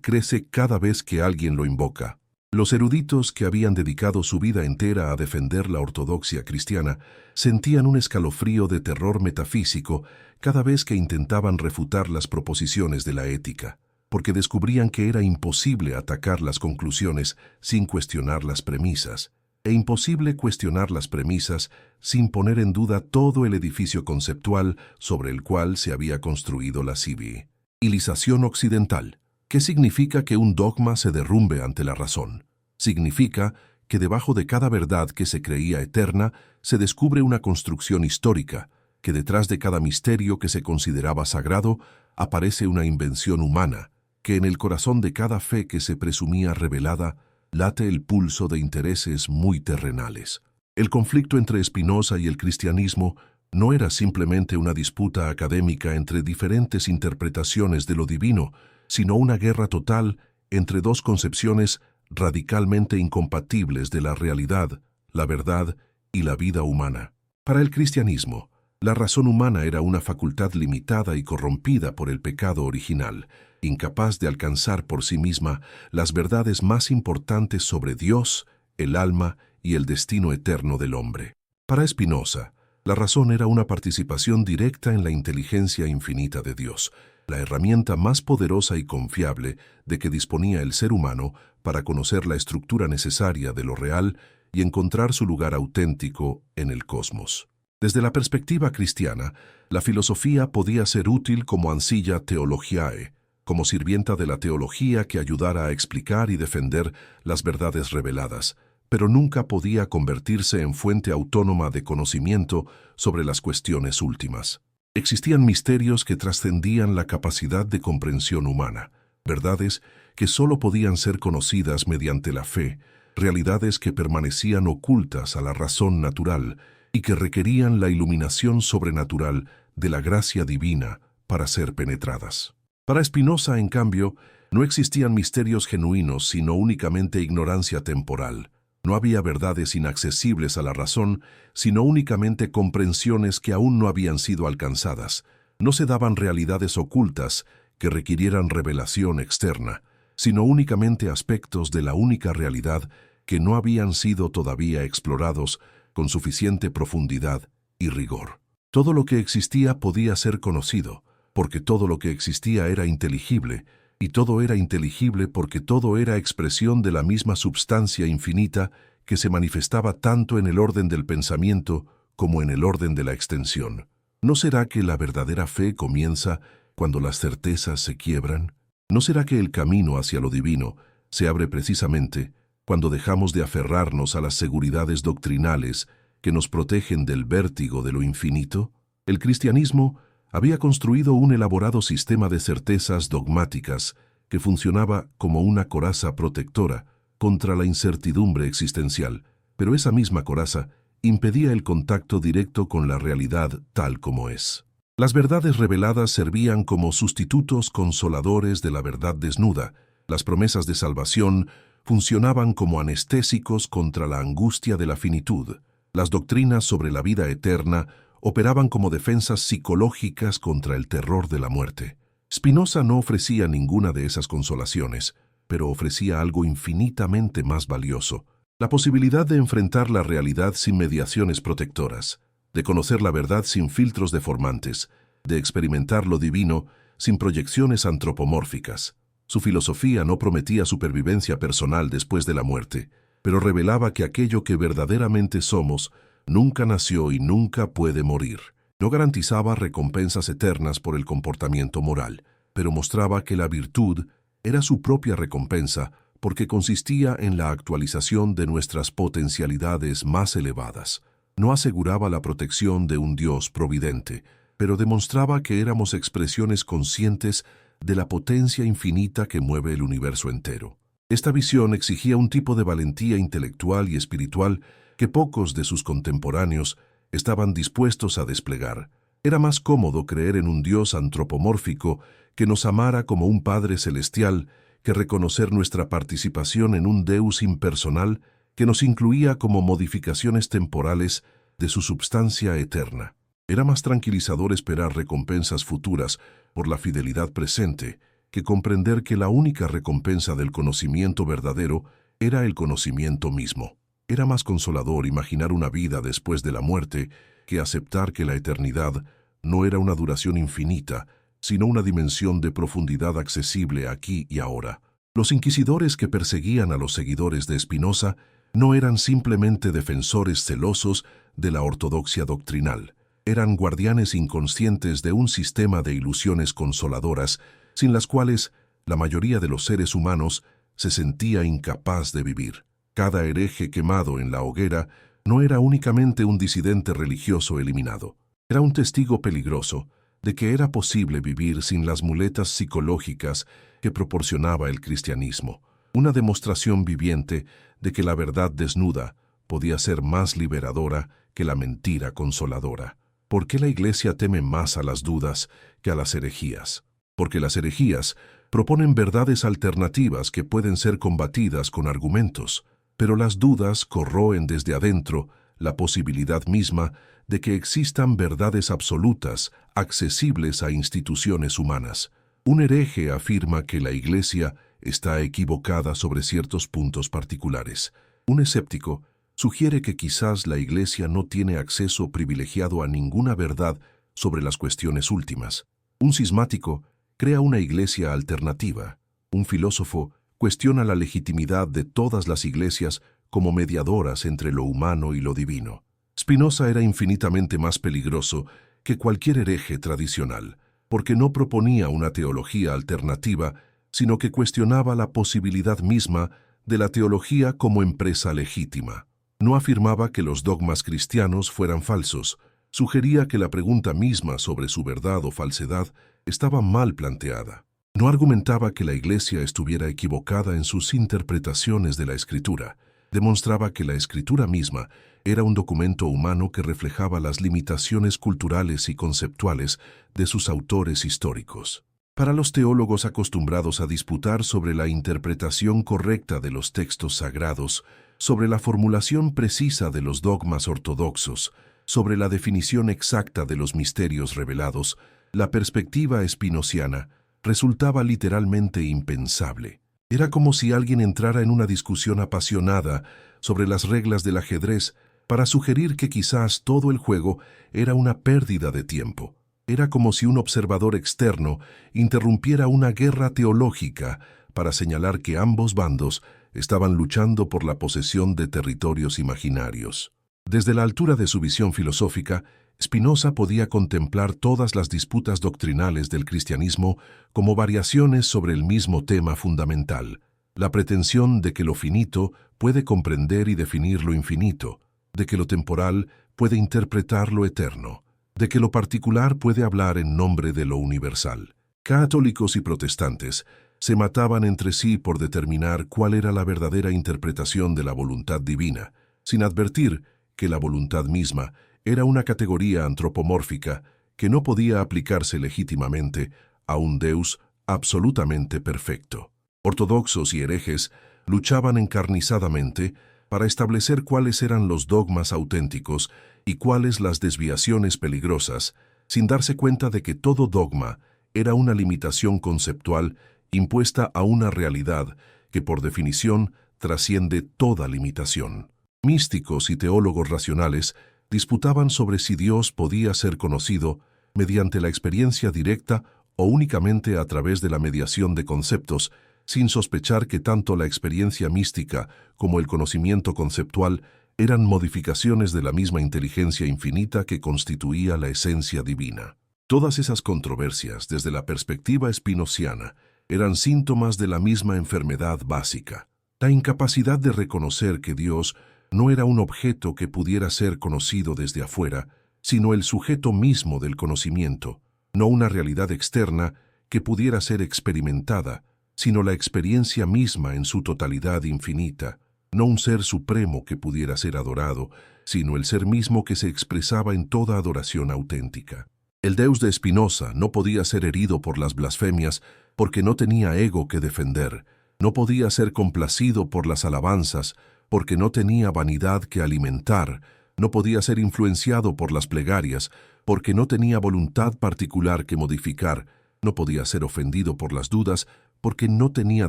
crece cada vez que alguien lo invoca. Los eruditos que habían dedicado su vida entera a defender la ortodoxia cristiana sentían un escalofrío de terror metafísico cada vez que intentaban refutar las proposiciones de la ética, porque descubrían que era imposible atacar las conclusiones sin cuestionar las premisas, e imposible cuestionar las premisas sin poner en duda todo el edificio conceptual sobre el cual se había construido la civilización occidental. ¿Qué significa que un dogma se derrumbe ante la razón? Significa que debajo de cada verdad que se creía eterna se descubre una construcción histórica, que detrás de cada misterio que se consideraba sagrado aparece una invención humana, que en el corazón de cada fe que se presumía revelada late el pulso de intereses muy terrenales. El conflicto entre Spinoza y el cristianismo no era simplemente una disputa académica entre diferentes interpretaciones de lo divino, sino una guerra total entre dos concepciones radicalmente incompatibles de la realidad, la verdad y la vida humana. Para el cristianismo, la razón humana era una facultad limitada y corrompida por el pecado original, incapaz de alcanzar por sí misma las verdades más importantes sobre Dios, el alma y el destino eterno del hombre. Para Spinoza, la razón era una participación directa en la inteligencia infinita de Dios, la herramienta más poderosa y confiable de que disponía el ser humano para conocer la estructura necesaria de lo real y encontrar su lugar auténtico en el cosmos. Desde la perspectiva cristiana, la filosofía podía ser útil como ancilla theologiae, como sirvienta de la teología que ayudara a explicar y defender las verdades reveladas, pero nunca podía convertirse en fuente autónoma de conocimiento sobre las cuestiones últimas. Existían misterios que trascendían la capacidad de comprensión humana, verdades que solo podían ser conocidas mediante la fe, realidades que permanecían ocultas a la razón natural y que requerían la iluminación sobrenatural de la gracia divina para ser penetradas. Para Spinoza, en cambio, no existían misterios genuinos sino únicamente ignorancia temporal. No había verdades inaccesibles a la razón, sino únicamente comprensiones que aún no habían sido alcanzadas. No se daban realidades ocultas que requirieran revelación externa, sino únicamente aspectos de la única realidad que no habían sido todavía explorados con suficiente profundidad y rigor. Todo lo que existía podía ser conocido, porque todo lo que existía era inteligible, y todo era inteligible porque todo era expresión de la misma substancia infinita que se manifestaba tanto en el orden del pensamiento como en el orden de la extensión. ¿No será que la verdadera fe comienza cuando las certezas se quiebran? ¿No será que el camino hacia lo divino se abre precisamente cuando dejamos de aferrarnos a las seguridades doctrinales que nos protegen del vértigo de lo infinito? El cristianismo había construido un elaborado sistema de certezas dogmáticas que funcionaba como una coraza protectora contra la incertidumbre existencial, pero esa misma coraza impedía el contacto directo con la realidad tal como es. Las verdades reveladas servían como sustitutos consoladores de la verdad desnuda. Las promesas de salvación funcionaban como anestésicos contra la angustia de la finitud. Las doctrinas sobre la vida eterna operaban como defensas psicológicas contra el terror de la muerte. Spinoza no ofrecía ninguna de esas consolaciones, pero ofrecía algo infinitamente más valioso: la posibilidad de enfrentar la realidad sin mediaciones protectoras, de conocer la verdad sin filtros deformantes, de experimentar lo divino sin proyecciones antropomórficas. Su filosofía no prometía supervivencia personal después de la muerte, pero revelaba que aquello que verdaderamente somos nunca nació y nunca puede morir. No garantizaba recompensas eternas por el comportamiento moral, pero mostraba que la virtud era su propia recompensa porque consistía en la actualización de nuestras potencialidades más elevadas. No aseguraba la protección de un Dios providente, pero demostraba que éramos expresiones conscientes de la potencia infinita que mueve el universo entero. Esta visión exigía un tipo de valentía intelectual y espiritual que pocos de sus contemporáneos estaban dispuestos a desplegar. Era más cómodo creer en un Dios antropomórfico que nos amara como un Padre celestial que reconocer nuestra participación en un Deus impersonal que nos incluía como modificaciones temporales de su substancia eterna. Era más tranquilizador esperar recompensas futuras por la fidelidad presente que comprender que la única recompensa del conocimiento verdadero era el conocimiento mismo. Era más consolador imaginar una vida después de la muerte que aceptar que la eternidad no era una duración infinita, sino una dimensión de profundidad accesible aquí y ahora. Los inquisidores que perseguían a los seguidores de Spinoza no eran simplemente defensores celosos de la ortodoxia doctrinal. Eran guardianes inconscientes de un sistema de ilusiones consoladoras, sin las cuales la mayoría de los seres humanos se sentía incapaz de vivir. Cada hereje quemado en la hoguera no era únicamente un disidente religioso eliminado. Era un testigo peligroso de que era posible vivir sin las muletas psicológicas que proporcionaba el cristianismo. Una demostración viviente de que la verdad desnuda podía ser más liberadora que la mentira consoladora. ¿Por qué la Iglesia teme más a las dudas que a las herejías? Porque las herejías proponen verdades alternativas que pueden ser combatidas con argumentos, pero las dudas corroen desde adentro la posibilidad misma de que existan verdades absolutas accesibles a instituciones humanas. Un hereje afirma que la Iglesia está equivocada sobre ciertos puntos particulares. Un escéptico sugiere que quizás la Iglesia no tiene acceso privilegiado a ninguna verdad sobre las cuestiones últimas. Un cismático crea una Iglesia alternativa. Un filósofo cuestiona la legitimidad de todas las iglesias como mediadoras entre lo humano y lo divino. Spinoza era infinitamente más peligroso que cualquier hereje tradicional, porque no proponía una teología alternativa, sino que cuestionaba la posibilidad misma de la teología como empresa legítima. No afirmaba que los dogmas cristianos fueran falsos, sugería que la pregunta misma sobre su verdad o falsedad estaba mal planteada. No argumentaba que la Iglesia estuviera equivocada en sus interpretaciones de la Escritura. Demostraba que la Escritura misma era un documento humano que reflejaba las limitaciones culturales y conceptuales de sus autores históricos. Para los teólogos acostumbrados a disputar sobre la interpretación correcta de los textos sagrados, sobre la formulación precisa de los dogmas ortodoxos, sobre la definición exacta de los misterios revelados, la perspectiva espinociana resultaba literalmente impensable. Era como si alguien entrara en una discusión apasionada sobre las reglas del ajedrez para sugerir que quizás todo el juego era una pérdida de tiempo. Era como si un observador externo interrumpiera una guerra teológica para señalar que ambos bandos estaban luchando por la posesión de territorios imaginarios. Desde la altura de su visión filosófica, Spinoza podía contemplar todas las disputas doctrinales del cristianismo como variaciones sobre el mismo tema fundamental, la pretensión de que lo finito puede comprender y definir lo infinito, de que lo temporal puede interpretar lo eterno, de que lo particular puede hablar en nombre de lo universal. Católicos y protestantes se mataban entre sí por determinar cuál era la verdadera interpretación de la voluntad divina, sin advertir que la voluntad misma era una categoría antropomórfica que no podía aplicarse legítimamente a un Deus absolutamente perfecto. Ortodoxos y herejes luchaban encarnizadamente para establecer cuáles eran los dogmas auténticos y cuáles las desviaciones peligrosas, sin darse cuenta de que todo dogma era una limitación conceptual impuesta a una realidad que por definición trasciende toda limitación. Místicos y teólogos racionales disputaban sobre si Dios podía ser conocido mediante la experiencia directa o únicamente a través de la mediación de conceptos, sin sospechar que tanto la experiencia mística como el conocimiento conceptual eran modificaciones de la misma inteligencia infinita que constituía la esencia divina. Todas esas controversias, desde la perspectiva spinociana, eran síntomas de la misma enfermedad básica, la incapacidad de reconocer que Dios no era un objeto que pudiera ser conocido desde afuera, sino el sujeto mismo del conocimiento, no una realidad externa que pudiera ser experimentada, sino la experiencia misma en su totalidad infinita, no un ser supremo que pudiera ser adorado, sino el ser mismo que se expresaba en toda adoración auténtica. El Deus de Spinoza no podía ser herido por las blasfemias porque no tenía ego que defender, no podía ser complacido por las alabanzas porque no tenía vanidad que alimentar, no podía ser influenciado por las plegarias porque no tenía voluntad particular que modificar, no podía ser ofendido por las dudas porque no tenía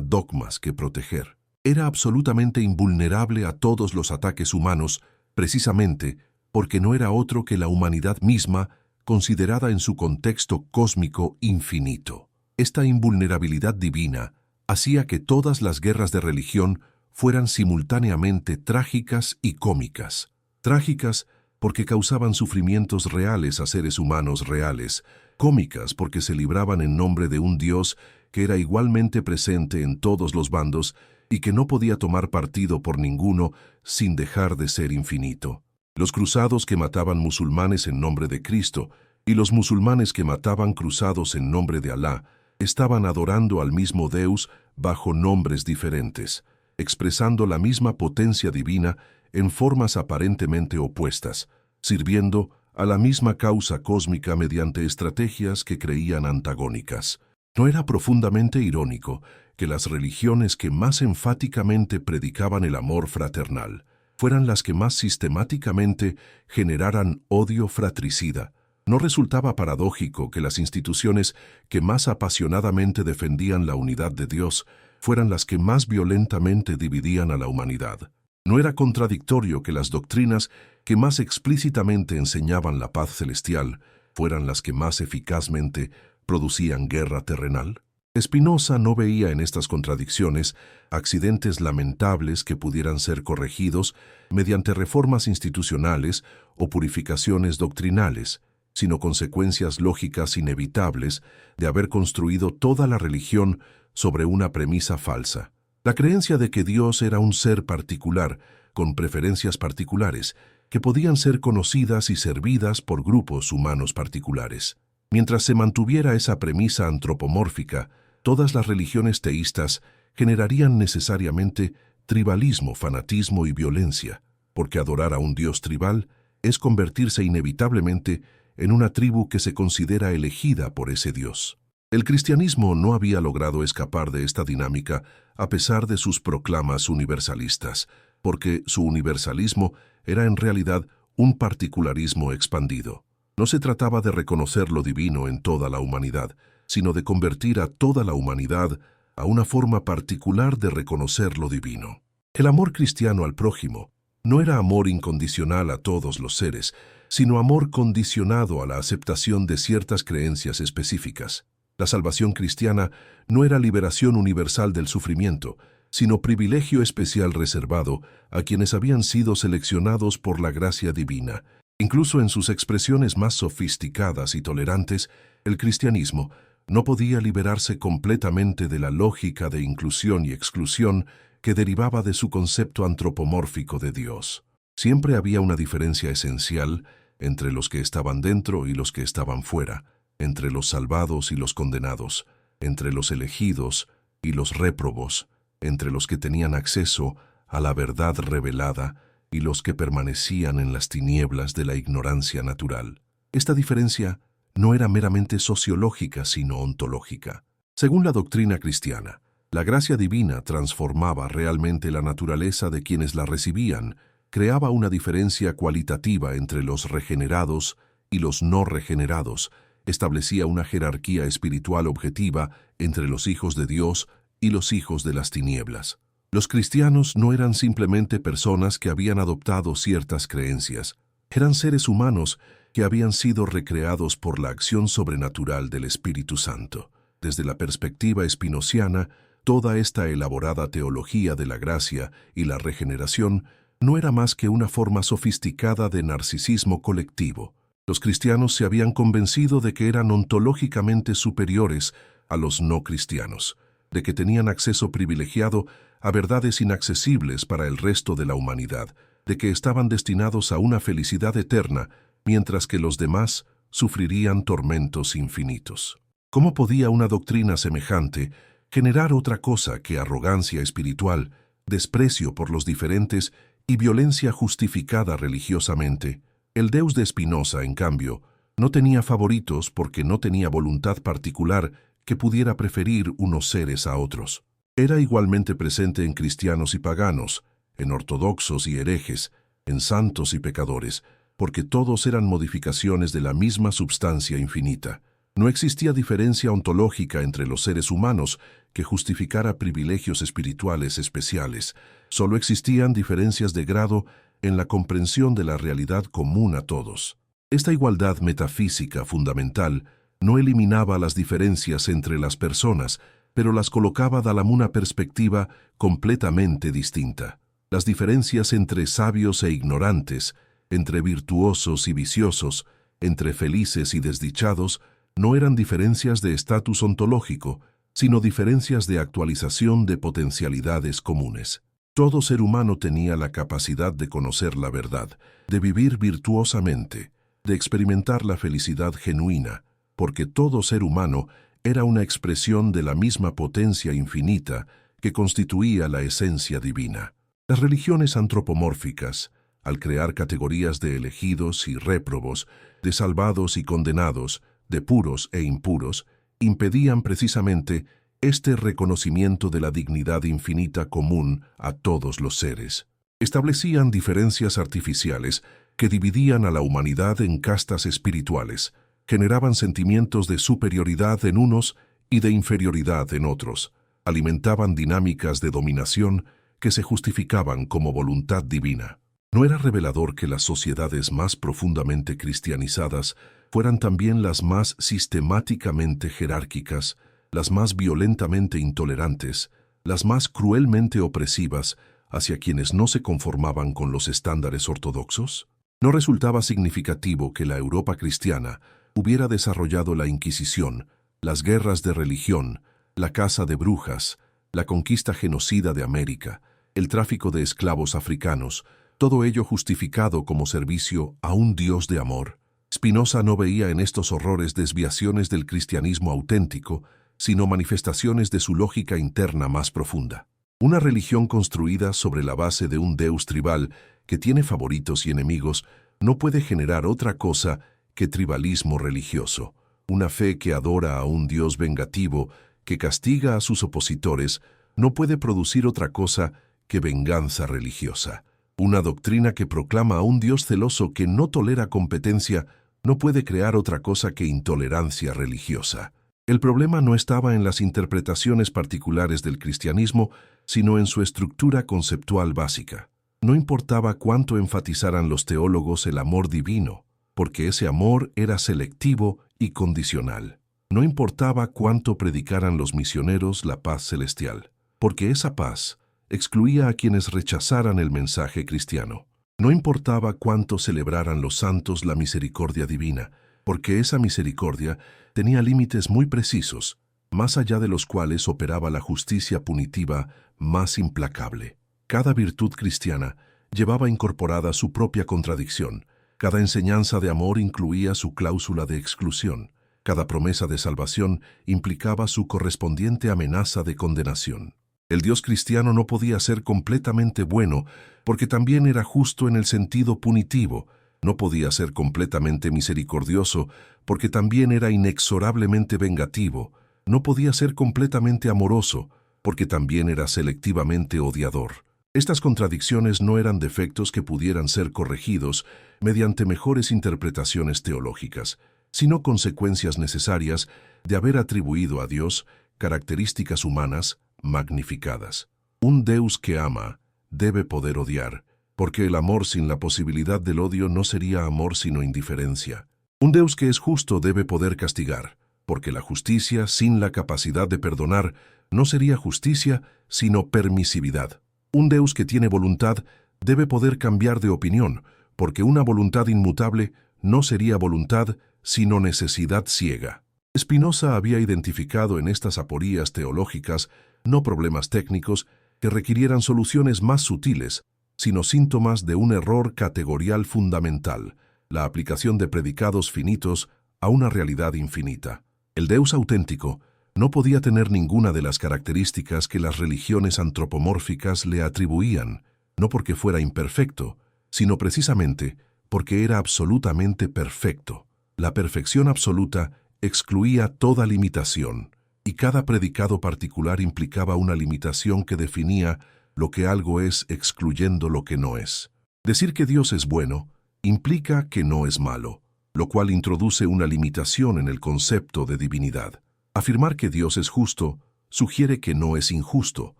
dogmas que proteger. era absolutamente invulnerable a todos los ataques humanos, precisamente porque no era otro que la humanidad misma, considerada en su contexto cósmico infinito. Esta invulnerabilidad divina hacía que todas las guerras de religión fueran simultáneamente trágicas y cómicas. Trágicas porque causaban sufrimientos reales a seres humanos reales, cómicas porque se libraban en nombre de un Dios que era igualmente presente en todos los bandos y que no podía tomar partido por ninguno sin dejar de ser infinito. Los cruzados que mataban musulmanes en nombre de Cristo y los musulmanes que mataban cruzados en nombre de Alá estaban adorando al mismo Deus bajo nombres diferentes, expresando la misma potencia divina en formas aparentemente opuestas, sirviendo a la misma causa cósmica mediante estrategias que creían antagónicas. ¿No era profundamente irónico que las religiones que más enfáticamente predicaban el amor fraternal fueran las que más sistemáticamente generaran odio fratricida? ¿No resultaba paradójico que las instituciones que más apasionadamente defendían la unidad de Dios fueran las que más violentamente dividían a la humanidad? ¿No era contradictorio que las doctrinas que más explícitamente enseñaban la paz celestial fueran las que más eficazmente producían guerra terrenal? Spinoza no veía en estas contradicciones accidentes lamentables que pudieran ser corregidos mediante reformas institucionales o purificaciones doctrinales, sino consecuencias lógicas inevitables de haber construido toda la religión sobre una premisa falsa. La creencia de que Dios era un ser particular, con preferencias particulares, que podían ser conocidas y servidas por grupos humanos particulares. Mientras se mantuviera esa premisa antropomórfica, todas las religiones teístas generarían necesariamente tribalismo, fanatismo y violencia, porque adorar a un Dios tribal es convertirse inevitablemente en una tribu que se considera elegida por ese Dios. El cristianismo no había logrado escapar de esta dinámica a pesar de sus proclamas universalistas, porque su universalismo era en realidad un particularismo expandido. No se trataba de reconocer lo divino en toda la humanidad, sino de convertir a toda la humanidad a una forma particular de reconocer lo divino. El amor cristiano al prójimo no era amor incondicional a todos los seres, sino amor condicionado a la aceptación de ciertas creencias específicas. La salvación cristiana no era liberación universal del sufrimiento, sino privilegio especial reservado a quienes habían sido seleccionados por la gracia divina. Incluso en sus expresiones más sofisticadas y tolerantes, el cristianismo no podía liberarse completamente de la lógica de inclusión y exclusión que derivaba de su concepto antropomórfico de Dios. Siempre había una diferencia esencial entre los que estaban dentro y los que estaban fuera, entre los salvados y los condenados, entre los elegidos y los réprobos, entre los que tenían acceso a la verdad revelada y los que permanecían en las tinieblas de la ignorancia natural. Esta diferencia no era meramente sociológica, sino ontológica. Según la doctrina cristiana, la gracia divina transformaba realmente la naturaleza de quienes la recibían, creaba una diferencia cualitativa entre los regenerados y los no regenerados, establecía una jerarquía espiritual objetiva entre los hijos de Dios y los hijos de las tinieblas. Los cristianos no eran simplemente personas que habían adoptado ciertas creencias, eran seres humanos que habían sido recreados por la acción sobrenatural del Espíritu Santo. Desde la perspectiva espinociana, toda esta elaborada teología de la gracia y la regeneración no era más que una forma sofisticada de narcisismo colectivo. Los cristianos se habían convencido de que eran ontológicamente superiores a los no cristianos, de que tenían acceso privilegiado a verdades inaccesibles para el resto de la humanidad, de que estaban destinados a una felicidad eterna, mientras que los demás sufrirían tormentos infinitos. ¿Cómo podía una doctrina semejante generar otra cosa que arrogancia espiritual, desprecio por los diferentes y violencia justificada religiosamente? El Deus de Spinoza, en cambio, no tenía favoritos porque no tenía voluntad particular que pudiera preferir unos seres a otros. Era igualmente presente en cristianos y paganos, en ortodoxos y herejes, en santos y pecadores, porque todos eran modificaciones de la misma substancia infinita. No existía diferencia ontológica entre los seres humanos que justificara privilegios espirituales especiales. Solo existían diferencias de grado en la comprensión de la realidad común a todos. Esta igualdad metafísica fundamental no eliminaba las diferencias entre las personas, pero las colocaba dalam una perspectiva completamente distinta. Las diferencias entre sabios e ignorantes, entre virtuosos y viciosos, entre felices y desdichados, no eran diferencias de estatus ontológico, sino diferencias de actualización de potencialidades comunes. Todo ser humano tenía la capacidad de conocer la verdad, de vivir virtuosamente, de experimentar la felicidad genuina, porque todo ser humano era una expresión de la misma potencia infinita que constituía la esencia divina. Las religiones antropomórficas, al crear categorías de elegidos y réprobos, de salvados y condenados, de puros e impuros, impedían precisamente este reconocimiento de la dignidad infinita común a todos los seres. Establecían diferencias artificiales que dividían a la humanidad en castas espirituales, generaban sentimientos de superioridad en unos y de inferioridad en otros, alimentaban dinámicas de dominación que se justificaban como voluntad divina. ¿No era revelador que las sociedades más profundamente cristianizadas fueran también las más sistemáticamente jerárquicas, las más violentamente intolerantes, las más cruelmente opresivas hacia quienes no se conformaban con los estándares ortodoxos? ¿No resultaba significativo que la Europa cristiana hubiera desarrollado la Inquisición, las guerras de religión, la caza de brujas, la conquista genocida de América, el tráfico de esclavos africanos, todo ello justificado como servicio a un Dios de amor? Spinoza no veía en estos horrores desviaciones del cristianismo auténtico, sino manifestaciones de su lógica interna más profunda. Una religión construida sobre la base de un Deus tribal que tiene favoritos y enemigos no puede generar otra cosa que tribalismo religioso. Una fe que adora a un Dios vengativo, que castiga a sus opositores, no puede producir otra cosa que venganza religiosa. Una doctrina que proclama a un Dios celoso que no tolera competencia no puede crear otra cosa que intolerancia religiosa. El problema no estaba en las interpretaciones particulares del cristianismo, sino en su estructura conceptual básica. No importaba cuánto enfatizaran los teólogos el amor divino, porque ese amor era selectivo y condicional. No importaba cuánto predicaran los misioneros la paz celestial, porque esa paz excluía a quienes rechazaran el mensaje cristiano. No importaba cuánto celebraran los santos la misericordia divina, porque esa misericordia tenía límites muy precisos, más allá de los cuales operaba la justicia punitiva más implacable. Cada virtud cristiana llevaba incorporada su propia contradicción. Cada enseñanza de amor incluía su cláusula de exclusión. Cada promesa de salvación implicaba su correspondiente amenaza de condenación. El Dios cristiano no podía ser completamente bueno porque también era justo en el sentido punitivo. No podía ser completamente misericordioso porque también era inexorablemente vengativo. No podía ser completamente amoroso porque también era selectivamente odiador. Estas contradicciones no eran defectos que pudieran ser corregidos mediante mejores interpretaciones teológicas, sino consecuencias necesarias de haber atribuido a Dios características humanas magnificadas. Un Deus que ama debe poder odiar, porque el amor sin la posibilidad del odio no sería amor sino indiferencia. Un Deus que es justo debe poder castigar, porque la justicia sin la capacidad de perdonar no sería justicia sino permisividad. Un Deus que tiene voluntad debe poder cambiar de opinión, porque una voluntad inmutable no sería voluntad, sino necesidad ciega. Spinoza había identificado en estas aporías teológicas no problemas técnicos que requirieran soluciones más sutiles, sino síntomas de un error categorial fundamental, la aplicación de predicados finitos a una realidad infinita. El Deus auténtico no podía tener ninguna de las características que las religiones antropomórficas le atribuían, no porque fuera imperfecto, sino precisamente porque era absolutamente perfecto. La perfección absoluta excluía toda limitación, y cada predicado particular implicaba una limitación que definía lo que algo es excluyendo lo que no es. Decir que Dios es bueno implica que no es malo, lo cual introduce una limitación en el concepto de divinidad. Afirmar que Dios es justo sugiere que no es injusto,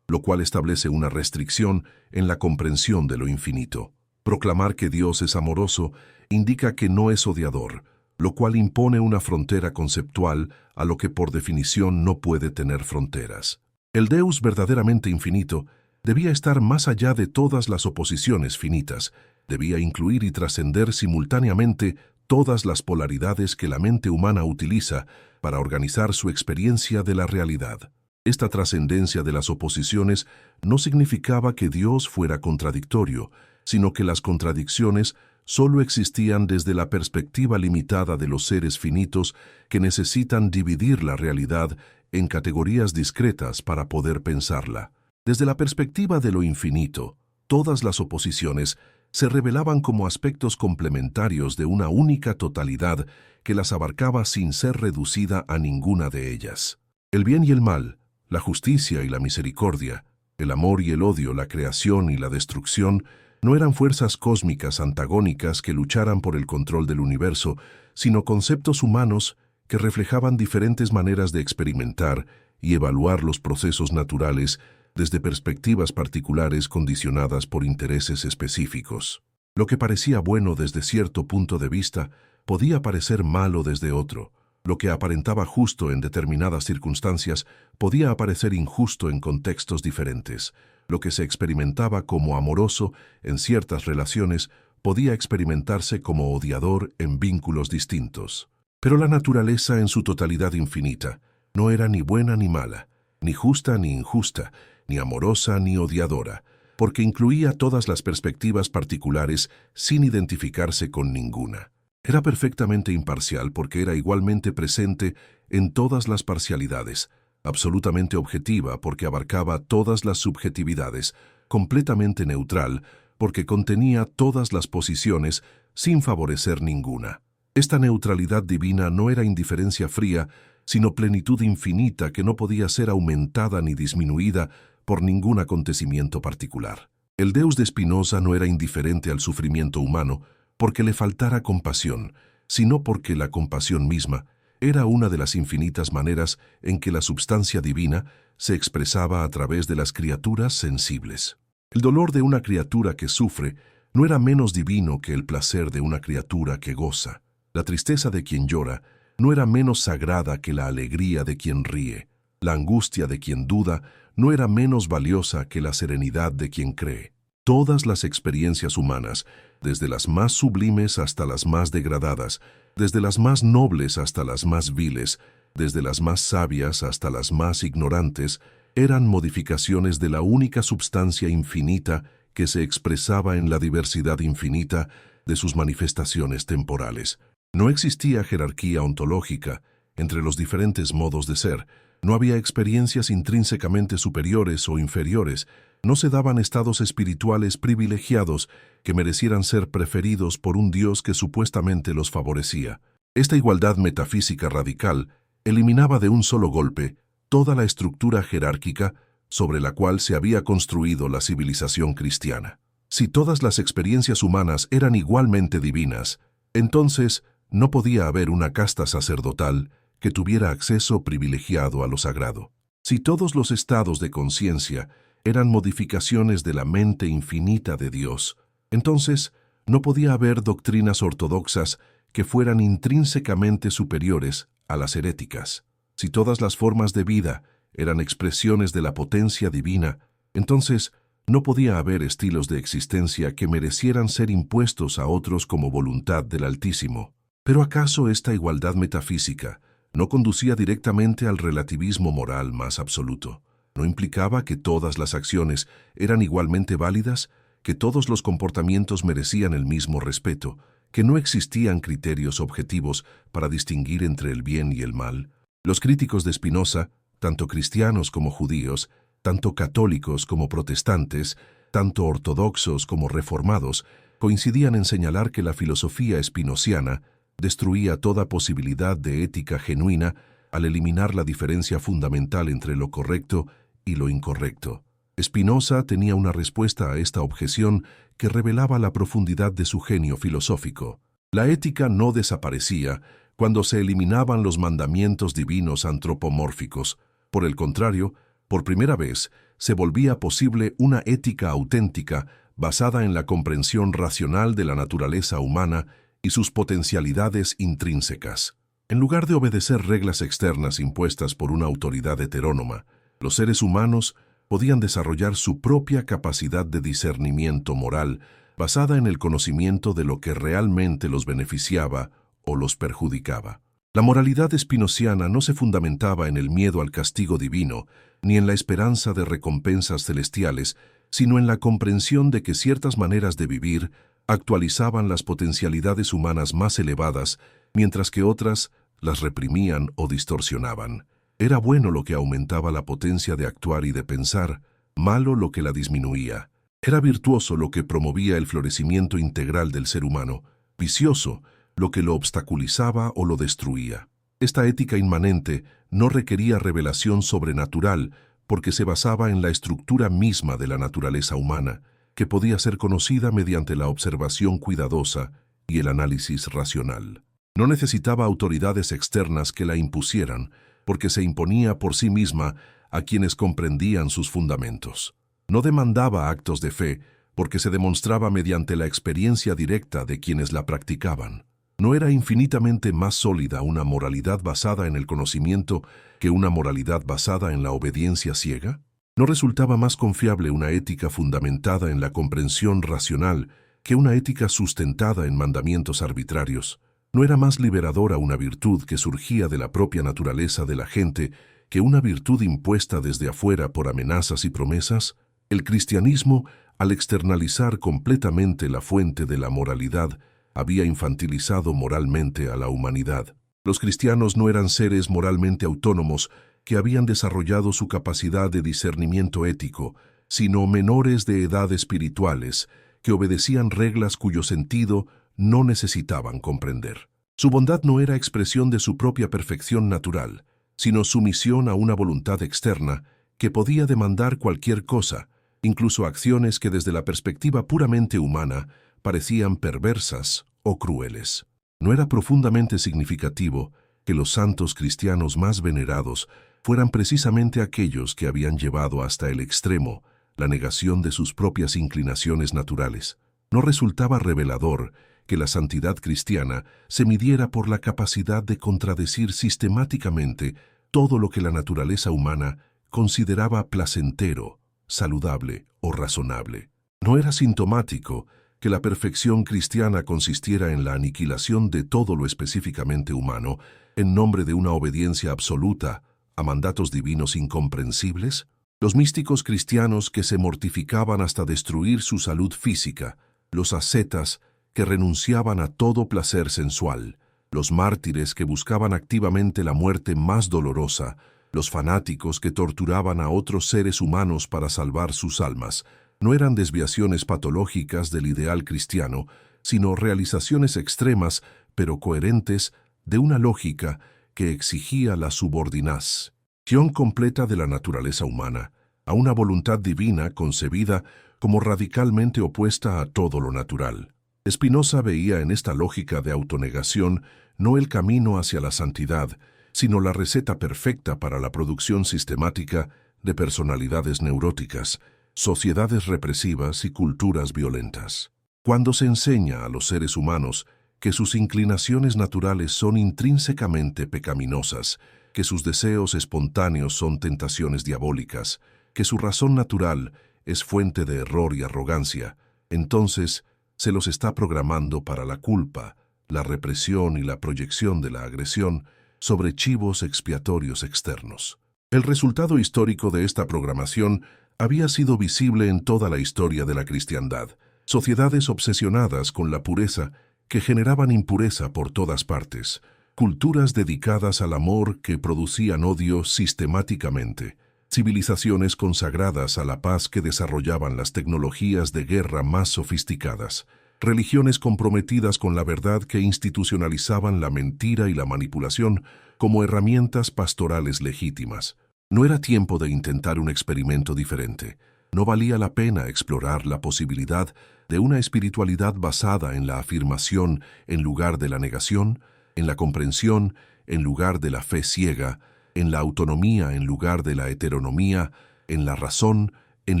lo cual establece una restricción en la comprensión de lo infinito. Proclamar que Dios es amoroso indica que no es odiador, lo cual impone una frontera conceptual a lo que por definición no puede tener fronteras. El Deus verdaderamente infinito debía estar más allá de todas las oposiciones finitas, debía incluir y trascender simultáneamente todas las polaridades que la mente humana utiliza para organizar su experiencia de la realidad. Esta trascendencia de las oposiciones no significaba que Dios fuera contradictorio, sino que las contradicciones solo existían desde la perspectiva limitada de los seres finitos que necesitan dividir la realidad en categorías discretas para poder pensarla. Desde la perspectiva de lo infinito, todas las oposiciones se revelaban como aspectos complementarios de una única totalidad que las abarcaba sin ser reducida a ninguna de ellas. El bien y el mal, la justicia y la misericordia, el amor y el odio, la creación y la destrucción, no eran fuerzas cósmicas antagónicas que lucharan por el control del universo, sino conceptos humanos que reflejaban diferentes maneras de experimentar y evaluar los procesos naturales desde perspectivas particulares condicionadas por intereses específicos. Lo que parecía bueno desde cierto punto de vista podía parecer malo desde otro. Lo que aparentaba justo en determinadas circunstancias podía aparecer injusto en contextos diferentes. Lo que se experimentaba como amoroso en ciertas relaciones podía experimentarse como odiador en vínculos distintos. Pero la naturaleza en su totalidad infinita no era ni buena ni mala, ni justa ni injusta, ni amorosa ni odiadora, porque incluía todas las perspectivas particulares sin identificarse con ninguna. Era perfectamente imparcial porque era igualmente presente en todas las parcialidades, absolutamente objetiva porque abarcaba todas las subjetividades, completamente neutral porque contenía todas las posiciones sin favorecer ninguna. Esta neutralidad divina no era indiferencia fría, sino plenitud infinita que no podía ser aumentada ni disminuida por ningún acontecimiento particular. El Deus de Spinoza no era indiferente al sufrimiento humano porque le faltara compasión, sino porque la compasión misma era una de las infinitas maneras en que la substancia divina se expresaba a través de las criaturas sensibles. El dolor de una criatura que sufre no era menos divino que el placer de una criatura que goza. La tristeza de quien llora no era menos sagrada que la alegría de quien ríe. La angustia de quien duda no era menos valiosa que la serenidad de quien cree. Todas las experiencias humanas, desde las más sublimes hasta las más degradadas, desde las más nobles hasta las más viles, desde las más sabias hasta las más ignorantes, eran modificaciones de la única substancia infinita que se expresaba en la diversidad infinita de sus manifestaciones temporales. No existía jerarquía ontológica entre los diferentes modos de ser, no había experiencias intrínsecamente superiores o inferiores, no se daban estados espirituales privilegiados que merecieran ser preferidos por un Dios que supuestamente los favorecía. Esta igualdad metafísica radical eliminaba de un solo golpe toda la estructura jerárquica sobre la cual se había construido la civilización cristiana. Si todas las experiencias humanas eran igualmente divinas, entonces no podía haber una casta sacerdotal que tuviera acceso privilegiado a lo sagrado. Si todos los estados de conciencia eran modificaciones de la mente infinita de Dios, entonces no podía haber doctrinas ortodoxas que fueran intrínsecamente superiores a las heréticas. Si todas las formas de vida eran expresiones de la potencia divina, entonces no podía haber estilos de existencia que merecieran ser impuestos a otros como voluntad del Altísimo. ¿Pero acaso esta igualdad metafísica no conducía directamente al relativismo moral más absoluto? ¿No implicaba que todas las acciones eran igualmente válidas, que todos los comportamientos merecían el mismo respeto, que no existían criterios objetivos para distinguir entre el bien y el mal? Los críticos de Spinoza, tanto cristianos como judíos, tanto católicos como protestantes, tanto ortodoxos como reformados, coincidían en señalar que la filosofía spinociana destruía toda posibilidad de ética genuina al eliminar la diferencia fundamental entre lo correcto y lo incorrecto. Spinoza tenía una respuesta a esta objeción que revelaba la profundidad de su genio filosófico. La ética no desaparecía cuando se eliminaban los mandamientos divinos antropomórficos, Por el contrario, por primera vez, se volvía posible una ética auténtica basada en la comprensión racional de la naturaleza humana y sus potencialidades intrínsecas. En lugar de obedecer reglas externas impuestas por una autoridad heterónoma, los seres humanos podían desarrollar su propia capacidad de discernimiento moral basada en el conocimiento de lo que realmente los beneficiaba o los perjudicaba. La moralidad espinociana no se fundamentaba en el miedo al castigo divino, ni en la esperanza de recompensas celestiales, sino en la comprensión de que ciertas maneras de vivir actualizaban las potencialidades humanas más elevadas, mientras que otras las reprimían o distorsionaban. Era bueno lo que aumentaba la potencia de actuar y de pensar, malo lo que la disminuía. Era virtuoso lo que promovía el florecimiento integral del ser humano, vicioso lo que lo obstaculizaba o lo destruía. Esta ética inmanente no requería revelación sobrenatural porque se basaba en la estructura misma de la naturaleza humana, que podía ser conocida mediante la observación cuidadosa y el análisis racional. No necesitaba autoridades externas que la impusieran, porque se imponía por sí misma a quienes comprendían sus fundamentos. No demandaba actos de fe, porque se demostraba mediante la experiencia directa de quienes la practicaban. ¿No era infinitamente más sólida una moralidad basada en el conocimiento que una moralidad basada en la obediencia ciega? ¿No resultaba más confiable una ética fundamentada en la comprensión racional que una ética sustentada en mandamientos arbitrarios? ¿No era más liberadora una virtud que surgía de la propia naturaleza de la gente que una virtud impuesta desde afuera por amenazas y promesas? El cristianismo, al externalizar completamente la fuente de la moralidad, había infantilizado moralmente a la humanidad. Los cristianos no eran seres moralmente autónomos que habían desarrollado su capacidad de discernimiento ético, sino menores de edad espirituales que obedecían reglas cuyo sentido no necesitaban comprender. Su bondad no era expresión de su propia perfección natural, sino sumisión a una voluntad externa que podía demandar cualquier cosa, incluso acciones que desde la perspectiva puramente humana parecían perversas o crueles. ¿No era profundamente significativo que los santos cristianos más venerados fueran precisamente aquellos que habían llevado hasta el extremo la negación de sus propias inclinaciones naturales? ¿No resultaba revelador que la santidad cristiana se midiera por la capacidad de contradecir sistemáticamente todo lo que la naturaleza humana consideraba placentero, saludable o razonable? ¿No era sintomático que la perfección cristiana consistiera en la aniquilación de todo lo específicamente humano en nombre de una obediencia absoluta a mandatos divinos incomprensibles? Los místicos cristianos que se mortificaban hasta destruir su salud física, los ascetas que renunciaban a todo placer sensual, los mártires que buscaban activamente la muerte más dolorosa, los fanáticos que torturaban a otros seres humanos para salvar sus almas, no eran desviaciones patológicas del ideal cristiano, sino realizaciones extremas, pero coherentes, de una lógica que exigía la subordinación completa de la naturaleza humana a una voluntad divina concebida como radicalmente opuesta a todo lo natural. Spinoza veía en esta lógica de autonegación no el camino hacia la santidad, sino la receta perfecta para la producción sistemática de personalidades neuróticas, sociedades represivas y culturas violentas. Cuando se enseña a los seres humanos que sus inclinaciones naturales son intrínsecamente pecaminosas, que sus deseos espontáneos son tentaciones diabólicas, que su razón natural es fuente de error y arrogancia, entonces se los está programando para la culpa, la represión y la proyección de la agresión sobre chivos expiatorios externos. El resultado histórico de esta programación había sido visible en toda la historia de la cristiandad. Sociedades obsesionadas con la pureza que generaban impureza por todas partes, culturas dedicadas al amor que producían odio sistemáticamente, civilizaciones consagradas a la paz que desarrollaban las tecnologías de guerra más sofisticadas, religiones comprometidas con la verdad que institucionalizaban la mentira y la manipulación como herramientas pastorales legítimas. No era tiempo de intentar un experimento diferente. No valía la pena explorar la posibilidad de una espiritualidad basada en la afirmación en lugar de la negación, en la comprensión en lugar de la fe ciega, en la autonomía en lugar de la heteronomía, en la razón en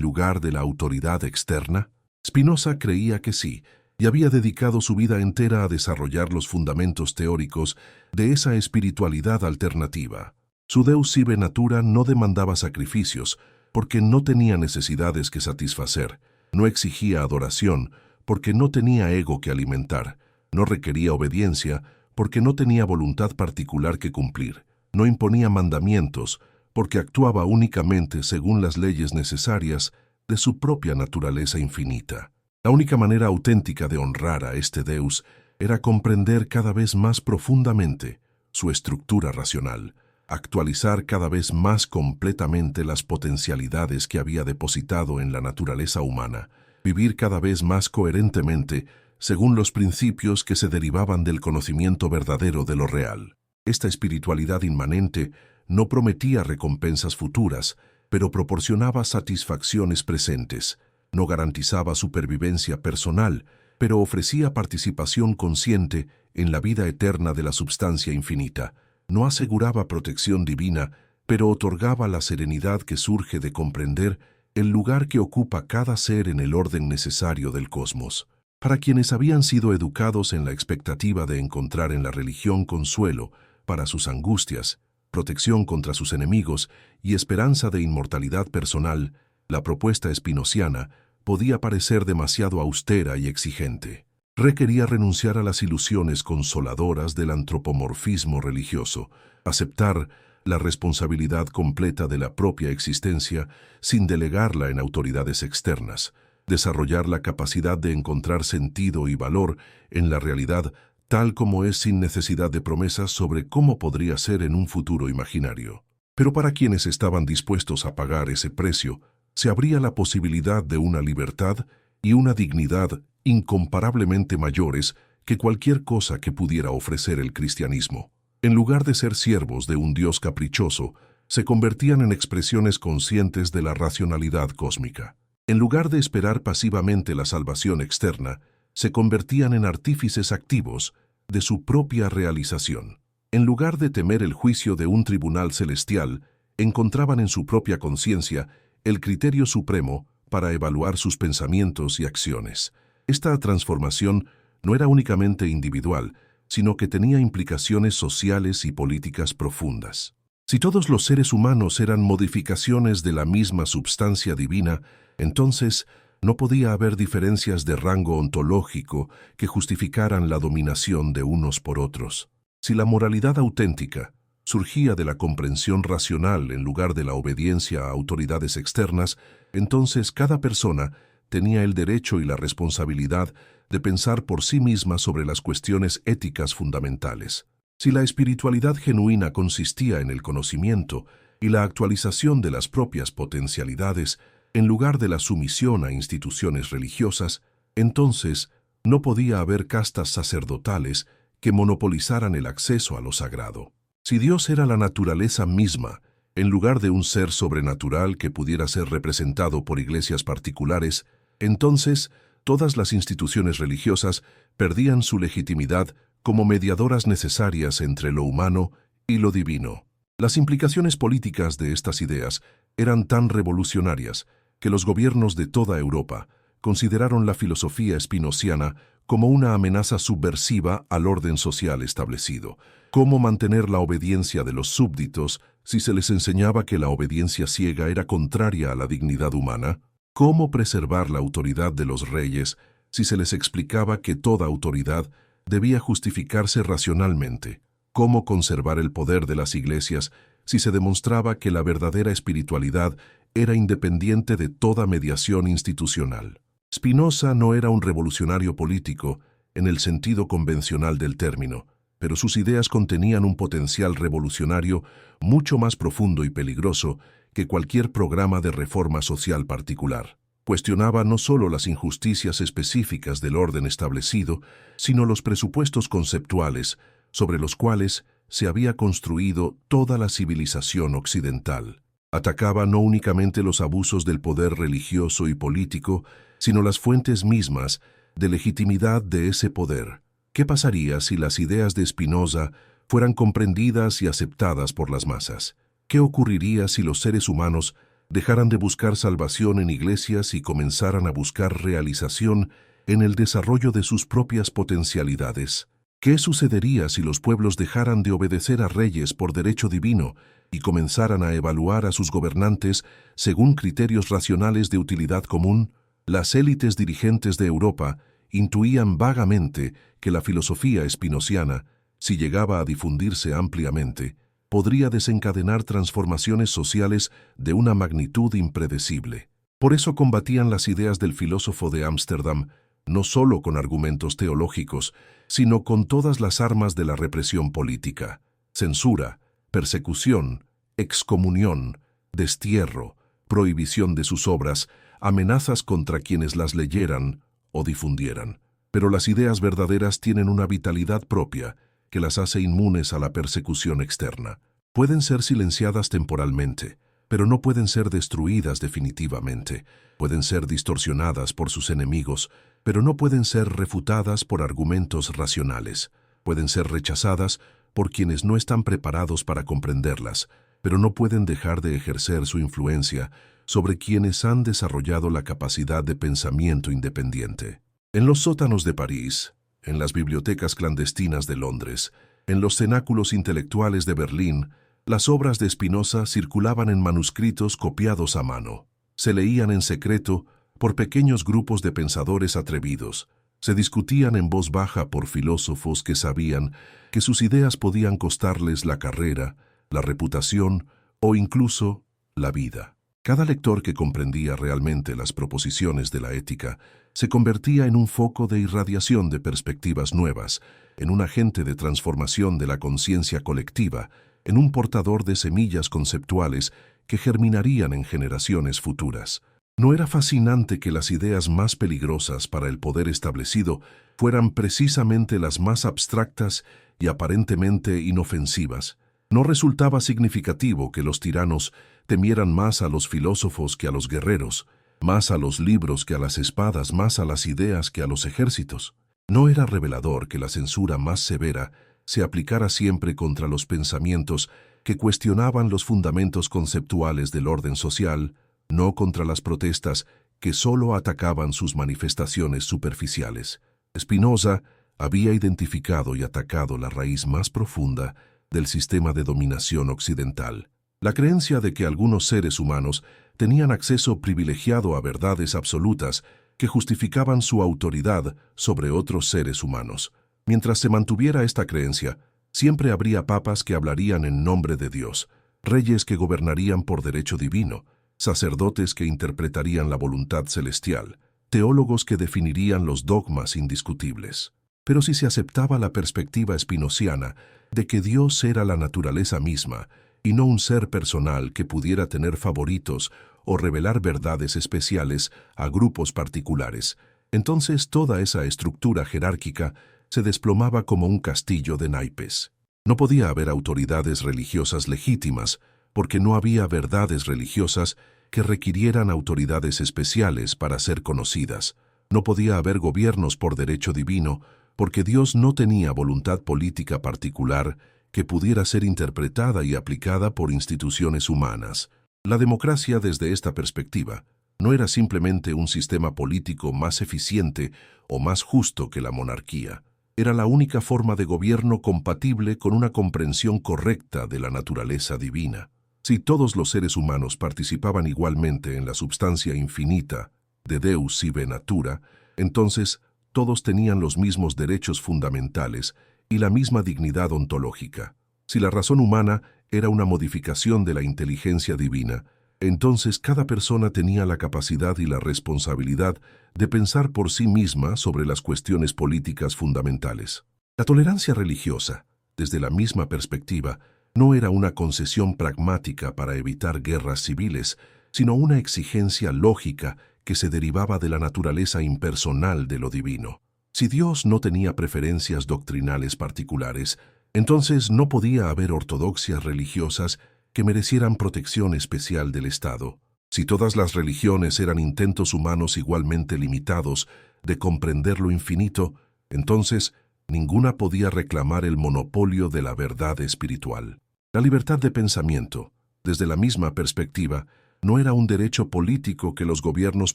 lugar de la autoridad externa? Spinoza creía que sí, y había dedicado su vida entera a desarrollar los fundamentos teóricos de esa espiritualidad alternativa. Su Deus sive natura no demandaba sacrificios, porque no tenía necesidades que satisfacer, no exigía adoración, porque no tenía ego que alimentar, no requería obediencia, porque no tenía voluntad particular que cumplir, no imponía mandamientos, porque actuaba únicamente según las leyes necesarias de su propia naturaleza infinita. La única manera auténtica de honrar a este Deus era comprender cada vez más profundamente su estructura racional, actualizar cada vez más completamente las potencialidades que había depositado en la naturaleza humana, vivir cada vez más coherentemente según los principios que se derivaban del conocimiento verdadero de lo real. Esta espiritualidad inmanente no prometía recompensas futuras, pero proporcionaba satisfacciones presentes. No garantizaba supervivencia personal, pero ofrecía participación consciente en la vida eterna de la substancia infinita. No aseguraba protección divina, pero otorgaba la serenidad que surge de comprender el lugar que ocupa cada ser en el orden necesario del cosmos. Para quienes habían sido educados en la expectativa de encontrar en la religión consuelo para sus angustias, protección contra sus enemigos y esperanza de inmortalidad personal, la propuesta espinociana podía parecer demasiado austera y exigente. Requería renunciar a las ilusiones consoladoras del antropomorfismo religioso, aceptar la responsabilidad completa de la propia existencia sin delegarla en autoridades externas, desarrollar la capacidad de encontrar sentido y valor en la realidad tal como es sin necesidad de promesas sobre cómo podría ser en un futuro imaginario. Pero para quienes estaban dispuestos a pagar ese precio, se abría la posibilidad de una libertad y una dignidad incomparablemente mayores que cualquier cosa que pudiera ofrecer el cristianismo. En lugar de ser siervos de un Dios caprichoso, se convertían en expresiones conscientes de la racionalidad cósmica. En lugar de esperar pasivamente la salvación externa, se convertían en artífices activos de su propia realización. En lugar de temer el juicio de un tribunal celestial, encontraban en su propia conciencia el criterio supremo para evaluar sus pensamientos y acciones. Esta transformación no era únicamente individual, sino que tenía implicaciones sociales y políticas profundas. Si todos los seres humanos eran modificaciones de la misma substancia divina, entonces no podía haber diferencias de rango ontológico que justificaran la dominación de unos por otros. Si la moralidad auténtica surgía de la comprensión racional en lugar de la obediencia a autoridades externas, entonces cada persona tenía el derecho y la responsabilidad de pensar por sí misma sobre las cuestiones éticas fundamentales. Si la espiritualidad genuina consistía en el conocimiento y la actualización de las propias potencialidades, en lugar de la sumisión a instituciones religiosas, entonces no podía haber castas sacerdotales que monopolizaran el acceso a lo sagrado. Si Dios era la naturaleza misma, en lugar de un ser sobrenatural que pudiera ser representado por iglesias particulares, entonces todas las instituciones religiosas perdían su legitimidad como mediadoras necesarias entre lo humano y lo divino. Las implicaciones políticas de estas ideas eran tan revolucionarias que los gobiernos de toda Europa consideraron la filosofía spinociana como una amenaza subversiva al orden social establecido. ¿Cómo mantener la obediencia de los súbditos si se les enseñaba que la obediencia ciega era contraria a la dignidad humana? ¿Cómo preservar la autoridad de los reyes si se les explicaba que toda autoridad debía justificarse racionalmente? ¿Cómo conservar el poder de las iglesias si se demostraba que la verdadera espiritualidad era independiente de toda mediación institucional? Spinoza no era un revolucionario político en el sentido convencional del término, pero sus ideas contenían un potencial revolucionario mucho más profundo y peligroso que cualquier programa de reforma social particular. Cuestionaba no solo las injusticias específicas del orden establecido, sino los presupuestos conceptuales sobre los cuales se había construido toda la civilización occidental. Atacaba no únicamente los abusos del poder religioso y político, sino las fuentes mismas de legitimidad de ese poder. ¿Qué pasaría si las ideas de Spinoza fueran comprendidas y aceptadas por las masas? ¿Qué ocurriría si los seres humanos dejaran de buscar salvación en iglesias y comenzaran a buscar realización en el desarrollo de sus propias potencialidades? ¿Qué sucedería si los pueblos dejaran de obedecer a reyes por derecho divino y comenzaran a evaluar a sus gobernantes según criterios racionales de utilidad común? Las élites dirigentes de Europa intuían vagamente que la filosofía espinociana, si llegaba a difundirse ampliamente, podría desencadenar transformaciones sociales de una magnitud impredecible. Por eso combatían las ideas del filósofo de Ámsterdam, no solo con argumentos teológicos, sino con todas las armas de la represión política: censura, persecución, excomunión, destierro, prohibición de sus obras, amenazas contra quienes las leyeran o difundieran. Pero las ideas verdaderas tienen una vitalidad propia que las hace inmunes a la persecución externa. Pueden ser silenciadas temporalmente, pero no pueden ser destruidas definitivamente. Pueden ser distorsionadas por sus enemigos, pero no pueden ser refutadas por argumentos racionales. Pueden ser rechazadas por quienes no están preparados para comprenderlas, pero no pueden dejar de ejercer su influencia sobre quienes han desarrollado la capacidad de pensamiento independiente. En los sótanos de París, en las bibliotecas clandestinas de Londres, en los cenáculos intelectuales de Berlín, las obras de Spinoza circulaban en manuscritos copiados a mano. Se leían en secreto por pequeños grupos de pensadores atrevidos. Se discutían en voz baja por filósofos que sabían que sus ideas podían costarles la carrera, la reputación o incluso la vida. Cada lector que comprendía realmente las proposiciones de la ética se convertía en un foco de irradiación de perspectivas nuevas, en un agente de transformación de la conciencia colectiva, en un portador de semillas conceptuales que germinarían en generaciones futuras. ¿No era fascinante que las ideas más peligrosas para el poder establecido fueran precisamente las más abstractas y aparentemente inofensivas? ¿No resultaba significativo que los tiranos temieran más a los filósofos que a los guerreros, más a los libros que a las espadas, más a las ideas que a los ejércitos? ¿No era revelador que la censura más severa se aplicara siempre contra los pensamientos que cuestionaban los fundamentos conceptuales del orden social, no contra las protestas que solo atacaban sus manifestaciones superficiales? Spinoza había identificado y atacado la raíz más profunda del sistema de dominación occidental: la creencia de que algunos seres humanos tenían acceso privilegiado a verdades absolutas que justificaban su autoridad sobre otros seres humanos. Mientras se mantuviera esta creencia, siempre habría papas que hablarían en nombre de Dios, reyes que gobernarían por derecho divino, sacerdotes que interpretarían la voluntad celestial, teólogos que definirían los dogmas indiscutibles. Pero si se aceptaba la perspectiva espinociana de que Dios era la naturaleza misma y no un ser personal que pudiera tener favoritos o revelar verdades especiales a grupos particulares, entonces toda esa estructura jerárquica se desplomaba como un castillo de naipes. No podía haber autoridades religiosas legítimas, porque no había verdades religiosas que requirieran autoridades especiales para ser conocidas. No podía haber gobiernos por derecho divino, porque Dios no tenía voluntad política particular que pudiera ser interpretada y aplicada por instituciones humanas. La democracia, desde esta perspectiva, no era simplemente un sistema político más eficiente o más justo que la monarquía. Era la única forma de gobierno compatible con una comprensión correcta de la naturaleza divina. Si todos los seres humanos participaban igualmente en la substancia infinita de Deus sive natura, entonces todos tenían los mismos derechos fundamentales y la misma dignidad ontológica. Si la razón humana era una modificación de la inteligencia divina, entonces cada persona tenía la capacidad y la responsabilidad de pensar por sí misma sobre las cuestiones políticas fundamentales. La tolerancia religiosa, desde la misma perspectiva, no era una concesión pragmática para evitar guerras civiles, sino una exigencia lógica que se derivaba de la naturaleza impersonal de lo divino. Si Dios no tenía preferencias doctrinales particulares, entonces no podía haber ortodoxias religiosas que merecieran protección especial del Estado. Si todas las religiones eran intentos humanos igualmente limitados de comprender lo infinito, entonces ninguna podía reclamar el monopolio de la verdad espiritual. La libertad de pensamiento, Desde la misma perspectiva, no era un derecho político que los gobiernos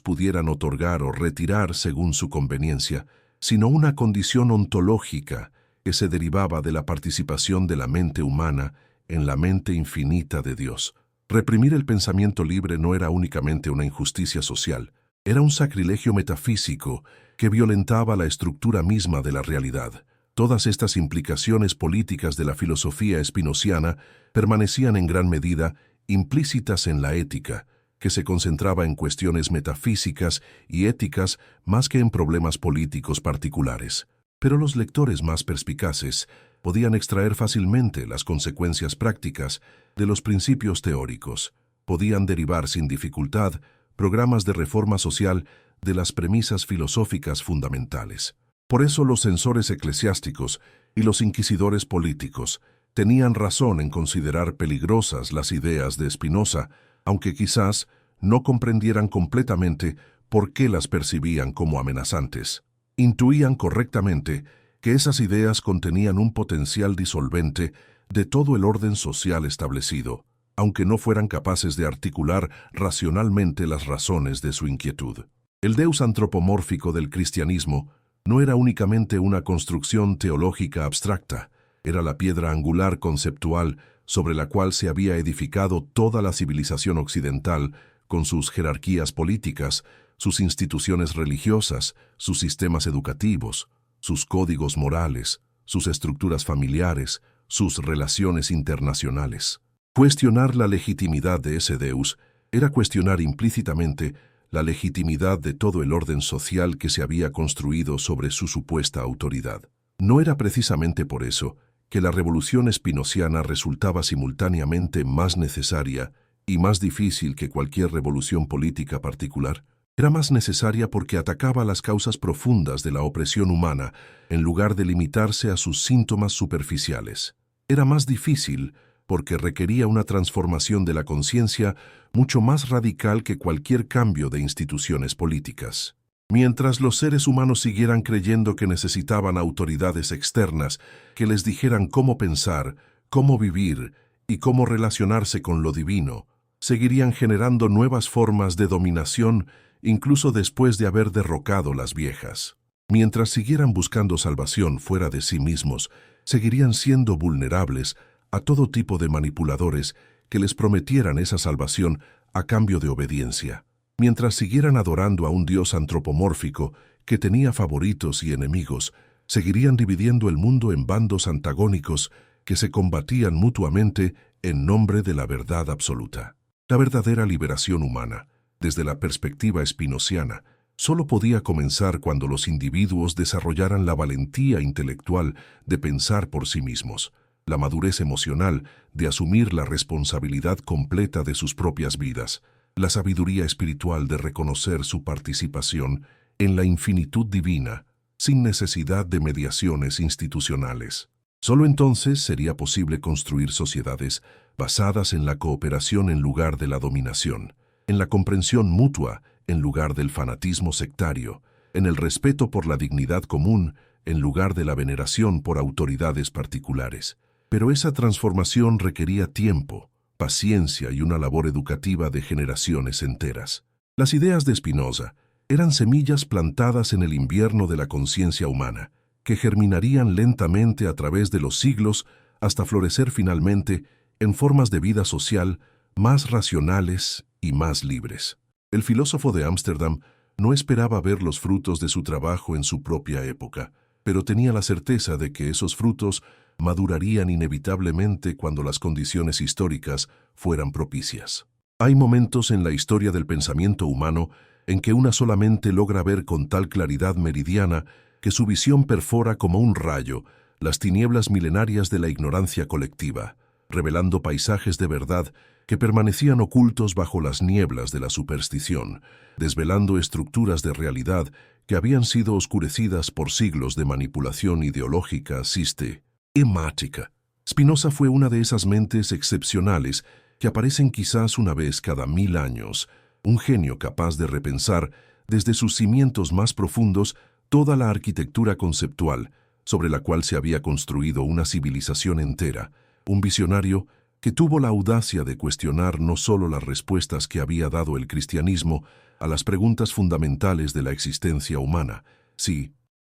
pudieran otorgar o retirar según su conveniencia, sino una condición ontológica que se derivaba de la participación de la mente humana en la mente infinita de Dios. Reprimir el pensamiento libre no era únicamente una injusticia social, era un sacrilegio metafísico que violentaba la estructura misma de la realidad. Todas estas implicaciones políticas de la filosofía espinociana permanecían en gran medida implícitas en la ética, que se concentraba en cuestiones metafísicas y éticas más que en problemas políticos particulares. Pero los lectores más perspicaces podían extraer fácilmente las consecuencias prácticas de los principios teóricos. Podían derivar sin dificultad programas de reforma social de las premisas filosóficas fundamentales. Por eso los censores eclesiásticos y los inquisidores políticos tenían razón en considerar peligrosas las ideas de Spinoza, aunque quizás no comprendieran completamente por qué las percibían como amenazantes. Intuían correctamente que esas ideas contenían un potencial disolvente de todo el orden social establecido, aunque no fueran capaces de articular racionalmente las razones de su inquietud. El Deus antropomórfico del cristianismo no era únicamente una construcción teológica abstracta, era la piedra angular conceptual sobre la cual se había edificado toda la civilización occidental, con sus jerarquías políticas, sus instituciones religiosas, sus sistemas educativos, sus códigos morales, sus estructuras familiares, sus relaciones internacionales. Cuestionar la legitimidad de ese Deus era cuestionar implícitamente la legitimidad de todo el orden social que se había construido sobre su supuesta autoridad. No era precisamente por eso que la revolución espinociana resultaba simultáneamente más necesaria y más difícil que cualquier revolución política particular. Era más necesaria porque atacaba las causas profundas de la opresión humana en lugar de limitarse a sus síntomas superficiales. Era más difícil porque requería una transformación de la conciencia mucho más radical que cualquier cambio de instituciones políticas. Mientras los seres humanos siguieran creyendo que necesitaban autoridades externas que les dijeran cómo pensar, cómo vivir y cómo relacionarse con lo divino, seguirían generando nuevas formas de dominación incluso después de haber derrocado las viejas. Mientras siguieran buscando salvación fuera de sí mismos, seguirían siendo vulnerables a todo tipo de manipuladores que les prometieran esa salvación a cambio de obediencia. Mientras siguieran adorando a un Dios antropomórfico que tenía favoritos y enemigos, seguirían dividiendo el mundo en bandos antagónicos que se combatían mutuamente en nombre de la verdad absoluta. La verdadera liberación humana, desde la perspectiva espinociana, solo podía comenzar cuando los individuos desarrollaran la valentía intelectual de pensar por sí mismos, la madurez emocional de asumir la responsabilidad completa de sus propias vidas, la sabiduría espiritual de reconocer su participación en la infinitud divina, sin necesidad de mediaciones institucionales. Solo entonces sería posible construir sociedades basadas en la cooperación en lugar de la dominación, en la comprensión mutua en lugar del fanatismo sectario, en el respeto por la dignidad común en lugar de la veneración por autoridades particulares. Pero esa transformación requería tiempo, paciencia y una labor educativa de generaciones enteras. Las ideas de Spinoza eran semillas plantadas en el invierno de la conciencia humana, que germinarían lentamente a través de los siglos hasta florecer finalmente en formas de vida social más racionales y más libres. El filósofo de Ámsterdam no esperaba ver los frutos de su trabajo en su propia época, pero tenía la certeza de que esos frutos madurarían inevitablemente cuando las condiciones históricas fueran propicias. Hay momentos en la historia del pensamiento humano en que una sola mente logra ver con tal claridad meridiana que su visión perfora como un rayo las tinieblas milenarias de la ignorancia colectiva, revelando paisajes de verdad que permanecían ocultos bajo las nieblas de la superstición, desvelando estructuras de realidad que habían sido oscurecidas por siglos de manipulación ideológica sistemática. Spinoza fue una de esas mentes excepcionales que aparecen quizás una vez cada 1000 años, un genio capaz de repensar desde sus cimientos más profundos toda la arquitectura conceptual sobre la cual se había construido una civilización entera, un visionario que tuvo la audacia de cuestionar no solo las respuestas que había dado el cristianismo a las preguntas fundamentales de la existencia humana,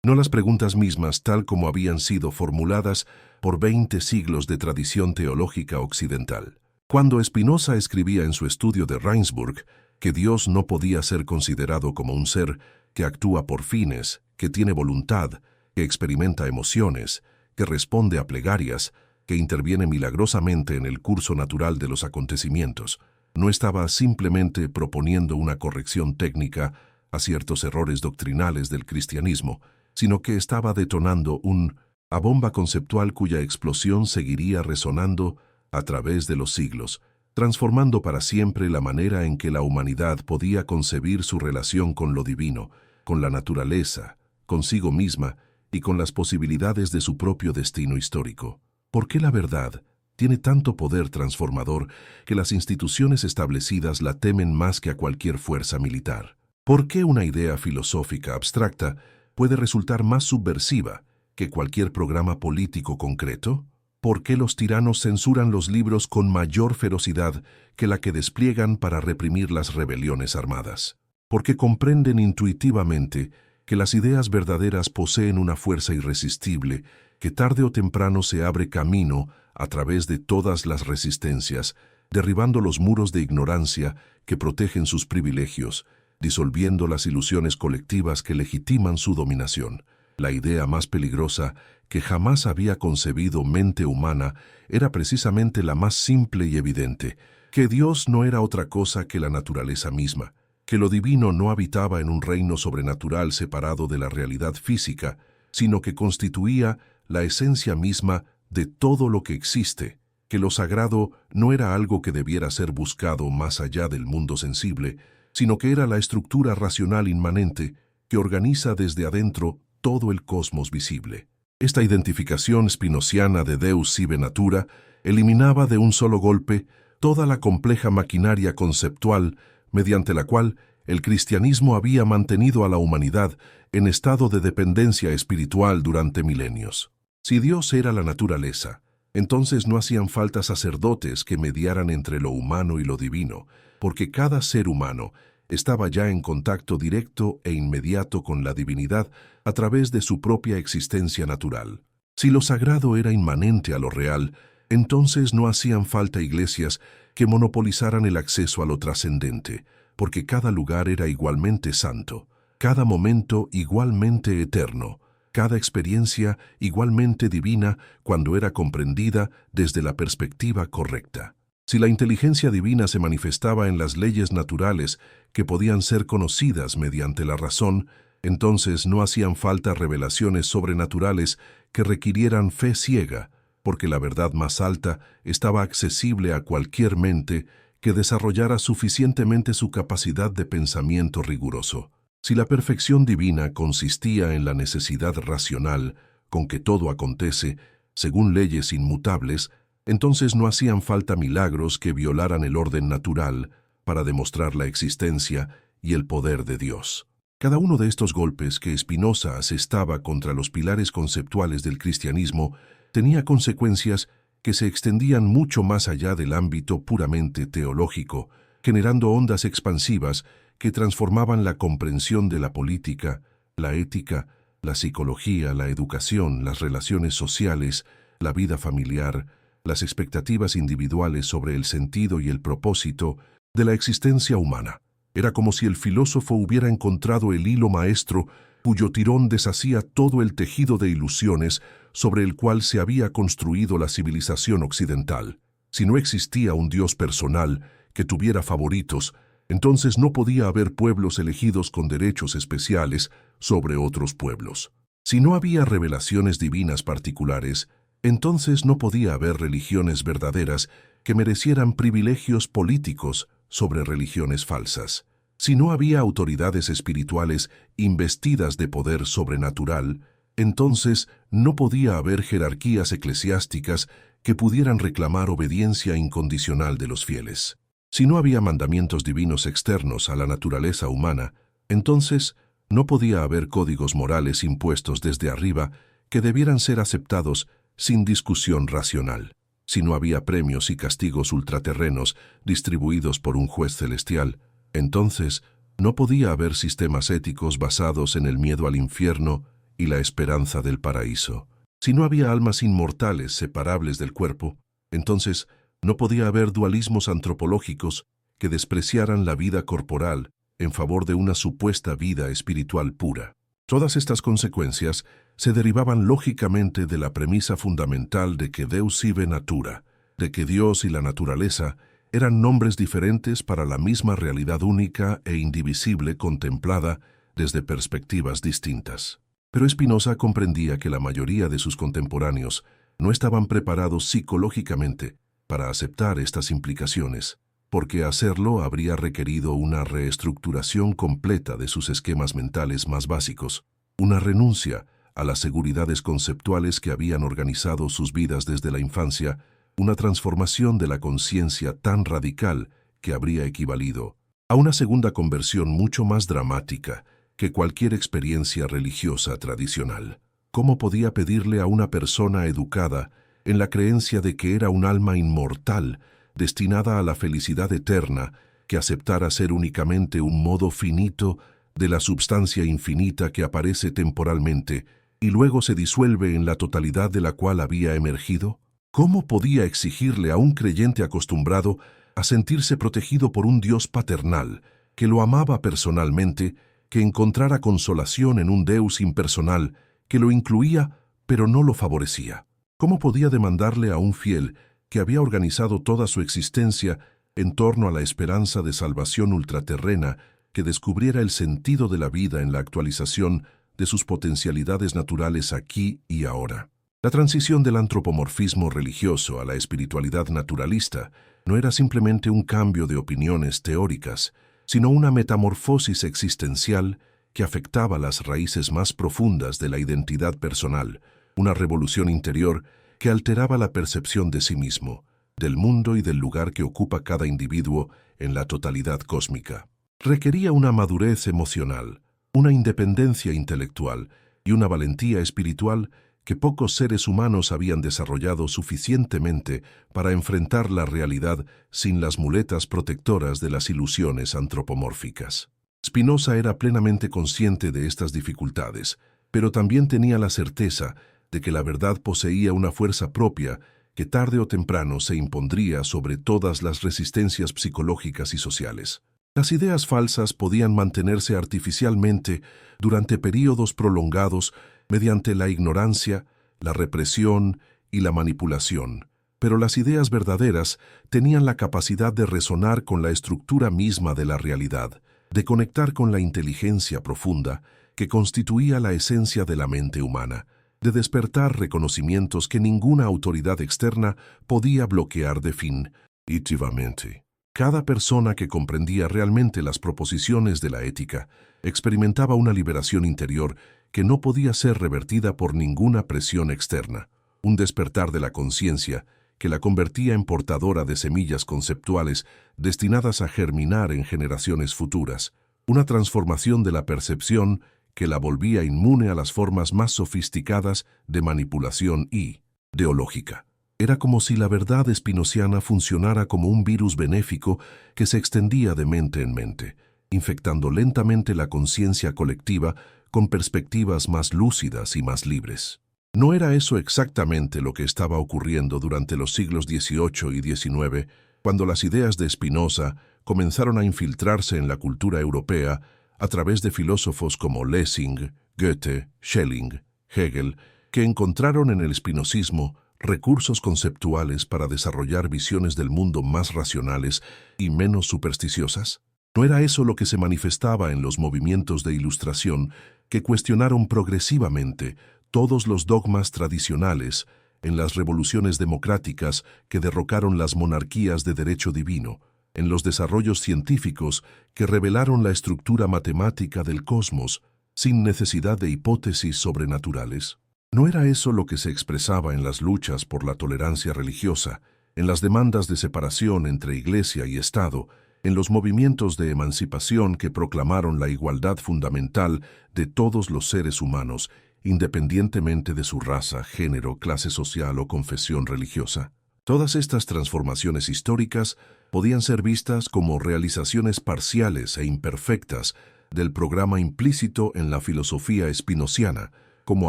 no las preguntas mismas tal como habían sido formuladas por 20 siglos de tradición teológica occidental. Cuando Spinoza escribía en su estudio de Reinsburg que Dios no podía ser considerado como un ser que actúa por fines, que tiene voluntad, que experimenta emociones, que responde a plegarias, que interviene milagrosamente en el curso natural de los acontecimientos, no estaba simplemente proponiendo una corrección técnica a ciertos errores doctrinales del cristianismo, sino que estaba detonando una bomba conceptual cuya explosión seguiría resonando a través de los siglos, transformando para siempre la manera en que la humanidad podía concebir su relación con lo divino, con la naturaleza, consigo misma y con las posibilidades de su propio destino histórico. ¿Por qué la verdad tiene tanto poder transformador que las instituciones establecidas la temen más que a cualquier fuerza militar? ¿Por qué una idea filosófica abstracta puede resultar más subversiva que cualquier programa político concreto? ¿Por qué los tiranos censuran los libros con mayor ferocidad que la que despliegan para reprimir las rebeliones armadas? Porque comprenden intuitivamente que las ideas verdaderas poseen una fuerza irresistible que tarde o temprano se abre camino a través de todas las resistencias, derribando los muros de ignorancia que protegen sus privilegios, disolviendo las ilusiones colectivas que legitiman su dominación. La idea más peligrosa que jamás había concebido mente humana era precisamente la más simple y evidente, que Dios no era otra cosa que la naturaleza misma, que lo divino no habitaba en un reino sobrenatural separado de la realidad física, sino que constituía la esencia misma de todo lo que existe, que lo sagrado no era algo que debiera ser buscado más allá del mundo sensible, sino que era la estructura racional inmanente que organiza desde adentro todo el cosmos visible. Esta identificación spinoziana de Deus sive natura eliminaba de un solo golpe toda la compleja maquinaria conceptual mediante la cual el cristianismo había mantenido a la humanidad en estado de dependencia espiritual durante milenios. Si Dios era la naturaleza, entonces no hacían falta sacerdotes que mediaran entre lo humano y lo divino, porque cada ser humano estaba ya en contacto directo e inmediato con la divinidad a través de su propia existencia natural. Si lo sagrado era inmanente a lo real, entonces no hacían falta iglesias que monopolizaran el acceso a lo trascendente, porque cada lugar era igualmente santo, cada momento igualmente eterno, cada experiencia igualmente divina cuando era comprendida desde la perspectiva correcta. Si la inteligencia divina se manifestaba en las leyes naturales que podían ser conocidas mediante la razón, entonces no hacían falta revelaciones sobrenaturales que requirieran fe ciega, porque la verdad más alta estaba accesible a cualquier mente que desarrollara suficientemente su capacidad de pensamiento riguroso. Si la perfección divina consistía en la necesidad racional con que todo acontece, según leyes inmutables, entonces no hacían falta milagros que violaran el orden natural para demostrar la existencia y el poder de Dios. Cada uno de estos golpes que Spinoza asestaba contra los pilares conceptuales del cristianismo tenía consecuencias que se extendían mucho más allá del ámbito puramente teológico, generando ondas expansivas que transformaban la comprensión de la política, la ética, la psicología, la educación, las relaciones sociales, la vida familiar, las expectativas individuales sobre el sentido y el propósito de la existencia humana. Era como si el filósofo hubiera encontrado el hilo maestro cuyo tirón deshacía todo el tejido de ilusiones sobre el cual se había construido la civilización occidental. Si no existía un Dios personal que tuviera favoritos, entonces no podía haber pueblos elegidos con derechos especiales sobre otros pueblos. Si no había revelaciones divinas particulares, entonces no podía haber religiones verdaderas que merecieran privilegios políticos sobre religiones falsas. Si no había autoridades espirituales investidas de poder sobrenatural, entonces no podía haber jerarquías eclesiásticas que pudieran reclamar obediencia incondicional de los fieles. Si no había mandamientos divinos externos a la naturaleza humana, entonces no podía haber códigos morales impuestos desde arriba que debieran ser aceptados sin discusión racional. si no había premios y castigos ultraterrenos distribuidos por un juez celestial, entonces no podía haber sistemas éticos basados en el miedo al infierno y la esperanza del paraíso. Si no había almas inmortales separables del cuerpo, entonces no podía haber dualismos antropológicos que despreciaran la vida corporal en favor de una supuesta vida espiritual pura. Todas estas consecuencias se derivaban lógicamente de la premisa fundamental de que Deus sive natura, de que Dios y la naturaleza eran nombres diferentes para la misma realidad única e indivisible contemplada desde perspectivas distintas. Pero Spinoza comprendía que la mayoría de sus contemporáneos no estaban preparados psicológicamente para aceptar estas implicaciones, porque hacerlo habría requerido una reestructuración completa de sus esquemas mentales más básicos, una renuncia a las seguridades conceptuales que habían organizado sus vidas desde la infancia, una transformación de la conciencia tan radical que habría equivalido a una segunda conversión mucho más dramática que cualquier experiencia religiosa tradicional. ¿Cómo podía pedirle a una persona educada en la creencia de que era un alma inmortal, destinada a la felicidad eterna, que aceptara ser únicamente un modo finito de la substancia infinita que aparece temporalmente y luego se disuelve en la totalidad de la cual había emergido? ¿Cómo podía exigirle a un creyente acostumbrado a sentirse protegido por un Dios paternal, que lo amaba personalmente, que encontrara consolación en un Deus impersonal, que lo incluía pero no lo favorecía? ¿Cómo podía demandarle a un fiel que había organizado toda su existencia en torno a la esperanza de salvación ultraterrena que descubriera el sentido de la vida en la actualización de sus potencialidades naturales aquí y ahora? La transición del antropomorfismo religioso a la espiritualidad naturalista no era simplemente un cambio de opiniones teóricas, sino una metamorfosis existencial que afectaba las raíces más profundas de la identidad personal, una revolución interior que alteraba la percepción de sí mismo, del mundo y del lugar que ocupa cada individuo en la totalidad cósmica. Requería una madurez emocional, una independencia intelectual y una valentía espiritual que pocos seres humanos habían desarrollado suficientemente para enfrentar la realidad sin las muletas protectoras de las ilusiones antropomórficas. Spinoza era plenamente consciente de estas dificultades, pero también tenía la certeza de que la verdad poseía una fuerza propia que tarde o temprano se impondría sobre todas las resistencias psicológicas y sociales. Las ideas falsas podían mantenerse artificialmente durante períodos prolongados mediante la ignorancia, la represión y la manipulación, pero las ideas verdaderas tenían la capacidad de resonar con la estructura misma de la realidad, de conectar con la inteligencia profunda que constituía la esencia de la mente humana, de despertar reconocimientos que ninguna autoridad externa podía bloquear definitivamente. Cada persona que comprendía realmente las proposiciones de la ética experimentaba una liberación interior que no podía ser revertida por ninguna presión externa, un despertar de la conciencia que la convertía en portadora de semillas conceptuales destinadas a germinar en generaciones futuras, una transformación de la percepción que la volvía inmune a las formas más sofisticadas de manipulación ideológica. Era como si la verdad espinociana funcionara como un virus benéfico que se extendía de mente en mente, infectando lentamente la conciencia colectiva con perspectivas más lúcidas y más libres. ¿No era eso exactamente lo que estaba ocurriendo durante los siglos XVIII y XIX, cuando las ideas de Spinoza comenzaron a infiltrarse en la cultura europea a través de filósofos como Lessing, Goethe, Schelling, Hegel, que encontraron en el spinozismo recursos conceptuales para desarrollar visiones del mundo más racionales y menos supersticiosas? ¿No era eso lo que se manifestaba en los movimientos de Ilustración que cuestionaron progresivamente todos los dogmas tradicionales, en las revoluciones democráticas que derrocaron las monarquías de derecho divino, en los desarrollos científicos que revelaron la estructura matemática del cosmos sin necesidad de hipótesis sobrenaturales? ¿No era eso lo que se expresaba en las luchas por la tolerancia religiosa, en las demandas de separación entre Iglesia y Estado, en los movimientos de emancipación que proclamaron la igualdad fundamental de todos los seres humanos, independientemente de su raza, género, clase social o confesión religiosa? Todas estas transformaciones históricas podían ser vistas como realizaciones parciales e imperfectas del programa implícito en la filosofía spinociana, como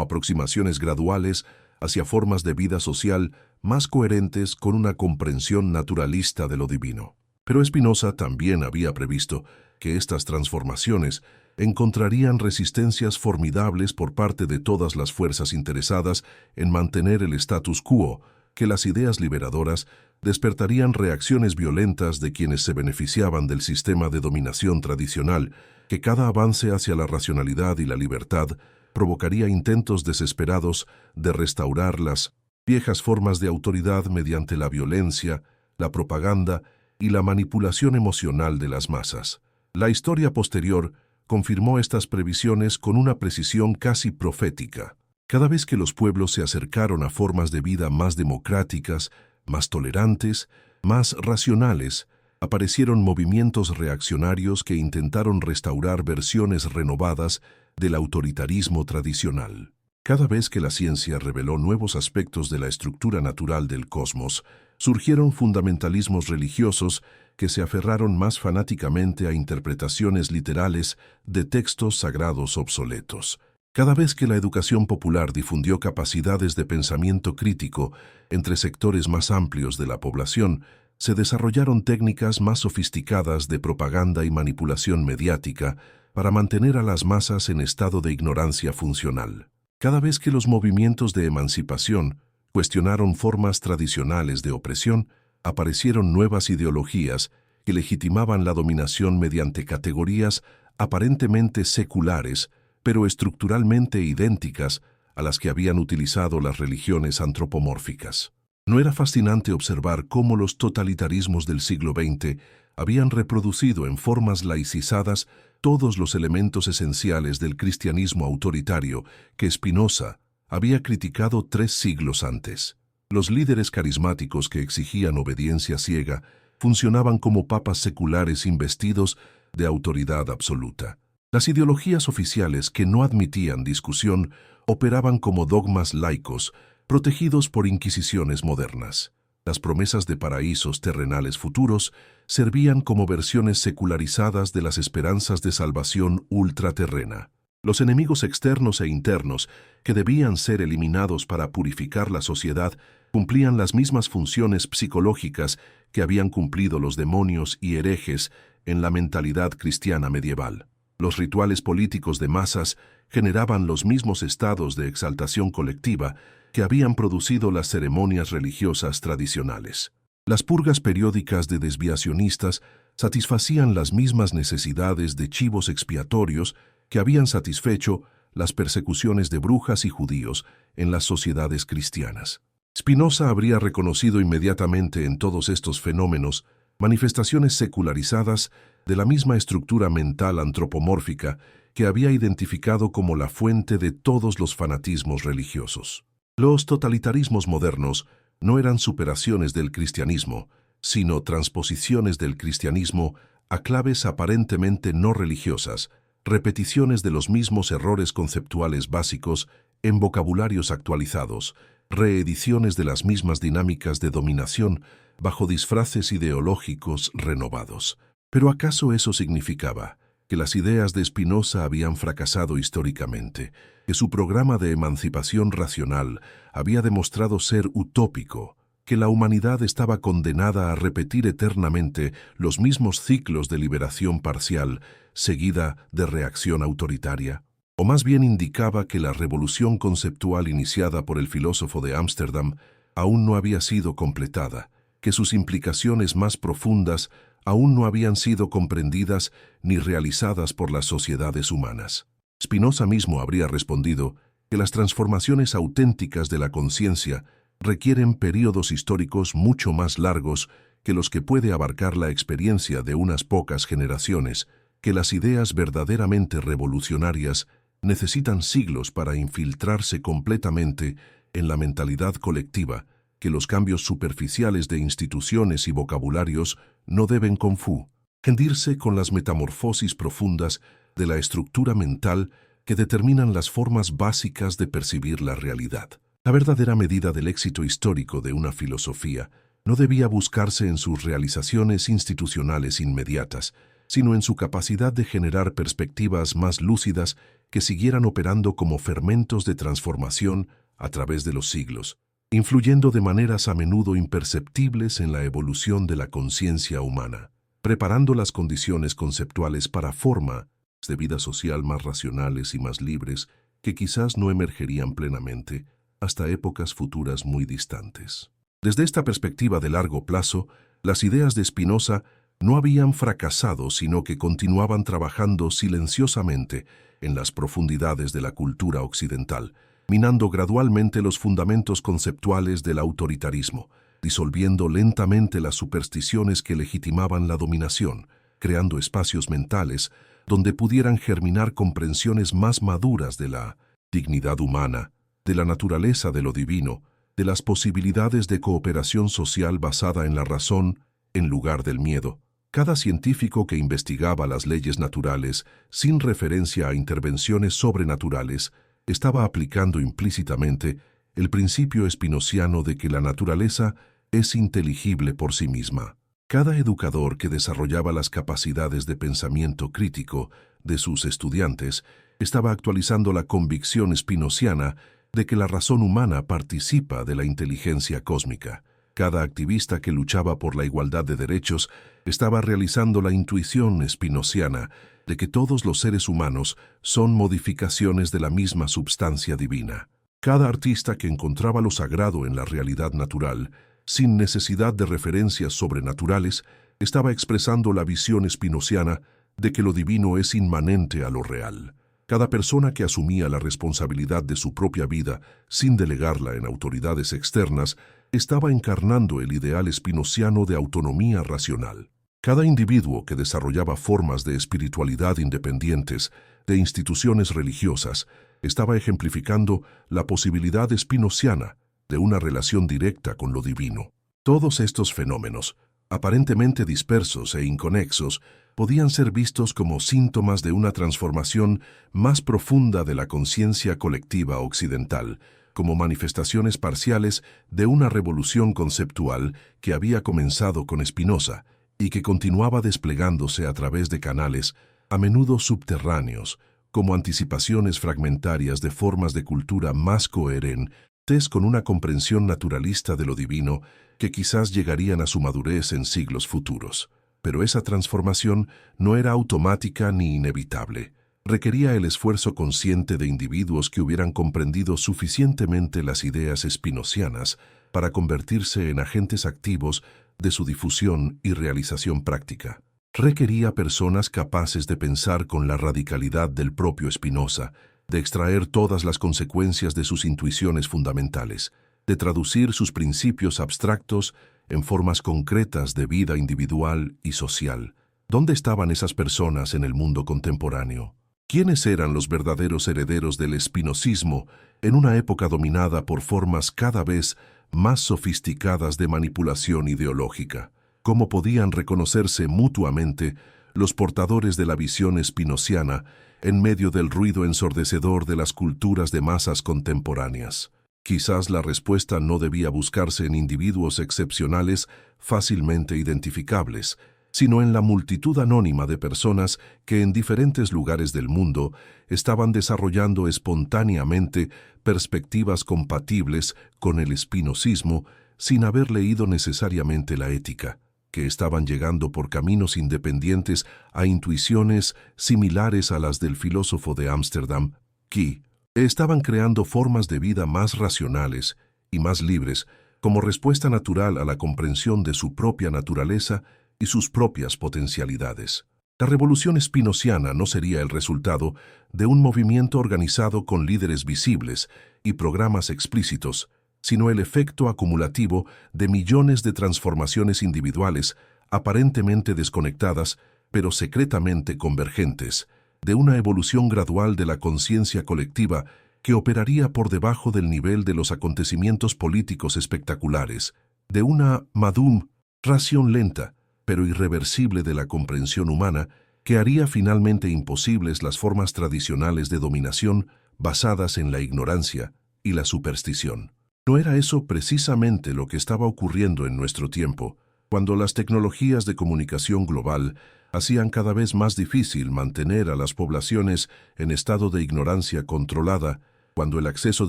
aproximaciones graduales hacia formas de vida social más coherentes con una comprensión naturalista de lo divino. Pero Spinoza también había previsto que estas transformaciones encontrarían resistencias formidables por parte de todas las fuerzas interesadas en mantener el status quo, que las ideas liberadoras despertarían reacciones violentas de quienes se beneficiaban del sistema de dominación tradicional, que cada avance hacia la racionalidad y la libertad provocaría intentos desesperados de restaurar las viejas formas de autoridad mediante la violencia, la propaganda y la manipulación emocional de las masas. La historia posterior confirmó estas previsiones con una precisión casi profética. Cada vez que los pueblos se acercaron a formas de vida más democráticas, más tolerantes, más racionales, aparecieron movimientos reaccionarios que intentaron restaurar versiones renovadas del autoritarismo tradicional. Cada vez que la ciencia reveló nuevos aspectos de la estructura natural del cosmos, surgieron fundamentalismos religiosos que se aferraron más fanáticamente a interpretaciones literales de textos sagrados obsoletos. Cada vez que la educación popular difundió capacidades de pensamiento crítico entre sectores más amplios de la población, se desarrollaron técnicas más sofisticadas de propaganda y manipulación mediática para mantener a las masas en estado de ignorancia funcional. Cada vez que los movimientos de emancipación cuestionaron formas tradicionales de opresión, aparecieron nuevas ideologías que legitimaban la dominación mediante categorías aparentemente seculares, pero estructuralmente idénticas a las que habían utilizado las religiones antropomórficas. ¿No era fascinante observar cómo los totalitarismos del siglo XX habían reproducido en formas laicizadas todos los elementos esenciales del cristianismo autoritario que Spinoza había criticado 3 siglos antes? Los líderes carismáticos que exigían obediencia ciega funcionaban como papas seculares investidos de autoridad absoluta. Las ideologías oficiales que no admitían discusión operaban como dogmas laicos, protegidos por inquisiciones modernas. Las promesas de paraísos terrenales futuros servían como versiones secularizadas de las esperanzas de salvación ultraterrena. Los enemigos externos e internos, que debían ser eliminados para purificar la sociedad, cumplían las mismas funciones psicológicas que habían cumplido los demonios y herejes en la mentalidad cristiana medieval. Los rituales políticos de masas generaban los mismos estados de exaltación colectiva que habían producido las ceremonias religiosas tradicionales. Las purgas periódicas de desviacionistas satisfacían las mismas necesidades de chivos expiatorios que habían satisfecho las persecuciones de brujas y judíos en las sociedades cristianas. Spinoza habría reconocido inmediatamente en todos estos fenómenos manifestaciones secularizadas de la misma estructura mental antropomórfica que había identificado como la fuente de todos los fanatismos religiosos. Los totalitarismos modernos no eran superaciones del cristianismo, sino transposiciones del cristianismo a claves aparentemente no religiosas, repeticiones de los mismos errores conceptuales básicos en vocabularios actualizados, reediciones de las mismas dinámicas de dominación bajo disfraces ideológicos renovados. ¿Pero acaso eso significaba que las ideas de Spinoza habían fracasado históricamente, que su programa de emancipación racional había demostrado ser utópico, que la humanidad estaba condenada a repetir eternamente los mismos ciclos de liberación parcial, seguida de reacción autoritaria? O más bien indicaba que la revolución conceptual iniciada por el filósofo de Ámsterdam aún no había sido completada, que sus implicaciones más profundas aún no habían sido comprendidas ni realizadas por las sociedades humanas. Spinoza mismo habría respondido que las transformaciones auténticas de la conciencia requieren períodos históricos mucho más largos que los que puede abarcar la experiencia de unas pocas generaciones, que las ideas verdaderamente revolucionarias necesitan siglos para infiltrarse completamente en la mentalidad colectiva, que los cambios superficiales de instituciones y vocabularios no deben confundirse con las metamorfosis profundas de la estructura mental que determinan las formas básicas de percibir la realidad. La verdadera medida del éxito histórico de una filosofía no debía buscarse en sus realizaciones institucionales inmediatas, sino en su capacidad de generar perspectivas más lúcidas que siguieran operando como fermentos de transformación a través de los siglos, influyendo de maneras a menudo imperceptibles en la evolución de la conciencia humana, preparando las condiciones conceptuales para formas de vida social más racionales y más libres que quizás no emergerían plenamente hasta épocas futuras muy distantes. Desde esta perspectiva de largo plazo, las ideas de Spinoza no habían fracasado, sino que continuaban trabajando silenciosamente en las profundidades de la cultura occidental, minando gradualmente los fundamentos conceptuales del autoritarismo, disolviendo lentamente las supersticiones que legitimaban la dominación, creando espacios mentales donde pudieran germinar comprensiones más maduras de la dignidad humana, de la naturaleza de lo divino, de las posibilidades de cooperación social basada en la razón en lugar del miedo. Cada científico que investigaba las leyes naturales sin referencia a intervenciones sobrenaturales estaba aplicando implícitamente el principio espinociano de que la naturaleza es inteligible por sí misma. Cada educador que desarrollaba las capacidades de pensamiento crítico de sus estudiantes estaba actualizando la convicción spinociana de que la razón humana participa de la inteligencia cósmica. Cada activista que luchaba por la igualdad de derechos estaba realizando la intuición spinociana de que todos los seres humanos son modificaciones de la misma substancia divina. Cada artista que encontraba lo sagrado en la realidad natural, sin necesidad de referencias sobrenaturales, estaba expresando la visión spinociana de que lo divino es inmanente a lo real. Cada persona que asumía la responsabilidad de su propia vida sin delegarla en autoridades externas estaba encarnando el ideal spinociano de autonomía racional. Cada individuo que desarrollaba formas de espiritualidad independientes de instituciones religiosas estaba ejemplificando la posibilidad spinociana de una relación directa con lo divino. Todos estos fenómenos, aparentemente dispersos e inconexos, podían ser vistos como síntomas de una transformación más profunda de la conciencia colectiva occidental, como manifestaciones parciales de una revolución conceptual que había comenzado con Spinoza y que continuaba desplegándose a través de canales, a menudo subterráneos, como anticipaciones fragmentarias de formas de cultura más coherentes con una comprensión naturalista de lo divino que quizás llegarían a su madurez en siglos futuros. Pero esa transformación no era automática ni inevitable. Requería el esfuerzo consciente de individuos que hubieran comprendido suficientemente las ideas spinocianas para convertirse en agentes activos de su difusión y realización práctica. Requería personas capaces de pensar con la radicalidad del propio Spinoza, de extraer todas las consecuencias de sus intuiciones fundamentales, de traducir sus principios abstractos en formas concretas de vida individual y social. ¿Dónde estaban esas personas en el mundo contemporáneo? ¿Quiénes eran los verdaderos herederos del espinozismo en una época dominada por formas cada vez más sofisticadas de manipulación ideológica? ¿Cómo podían reconocerse mutuamente los portadores de la visión espinociana en medio del ruido ensordecedor de las culturas de masas contemporáneas? Quizás la respuesta no debía buscarse en individuos excepcionales fácilmente identificables, sino en la multitud anónima de personas que en diferentes lugares del mundo estaban desarrollando espontáneamente perspectivas compatibles con el spinozismo sin haber leído necesariamente la ética, que estaban llegando por caminos independientes a intuiciones similares a las del filósofo de Ámsterdam, que estaban creando formas de vida más racionales y más libres como respuesta natural a la comprensión de su propia naturaleza y sus propias potencialidades. La revolución spinociana no sería el resultado de un movimiento organizado con líderes visibles y programas explícitos, sino el efecto acumulativo de millones de transformaciones individuales aparentemente desconectadas, pero secretamente convergentes, de una evolución gradual de la conciencia colectiva que operaría por debajo del nivel de los acontecimientos políticos espectaculares, de una maduración lenta, pero irreversible de la comprensión humana que haría finalmente imposibles las formas tradicionales de dominación basadas en la ignorancia y la superstición. ¿No era eso precisamente lo que estaba ocurriendo en nuestro tiempo, cuando las tecnologías de comunicación global hacían cada vez más difícil mantener a las poblaciones en estado de ignorancia controlada, cuando el acceso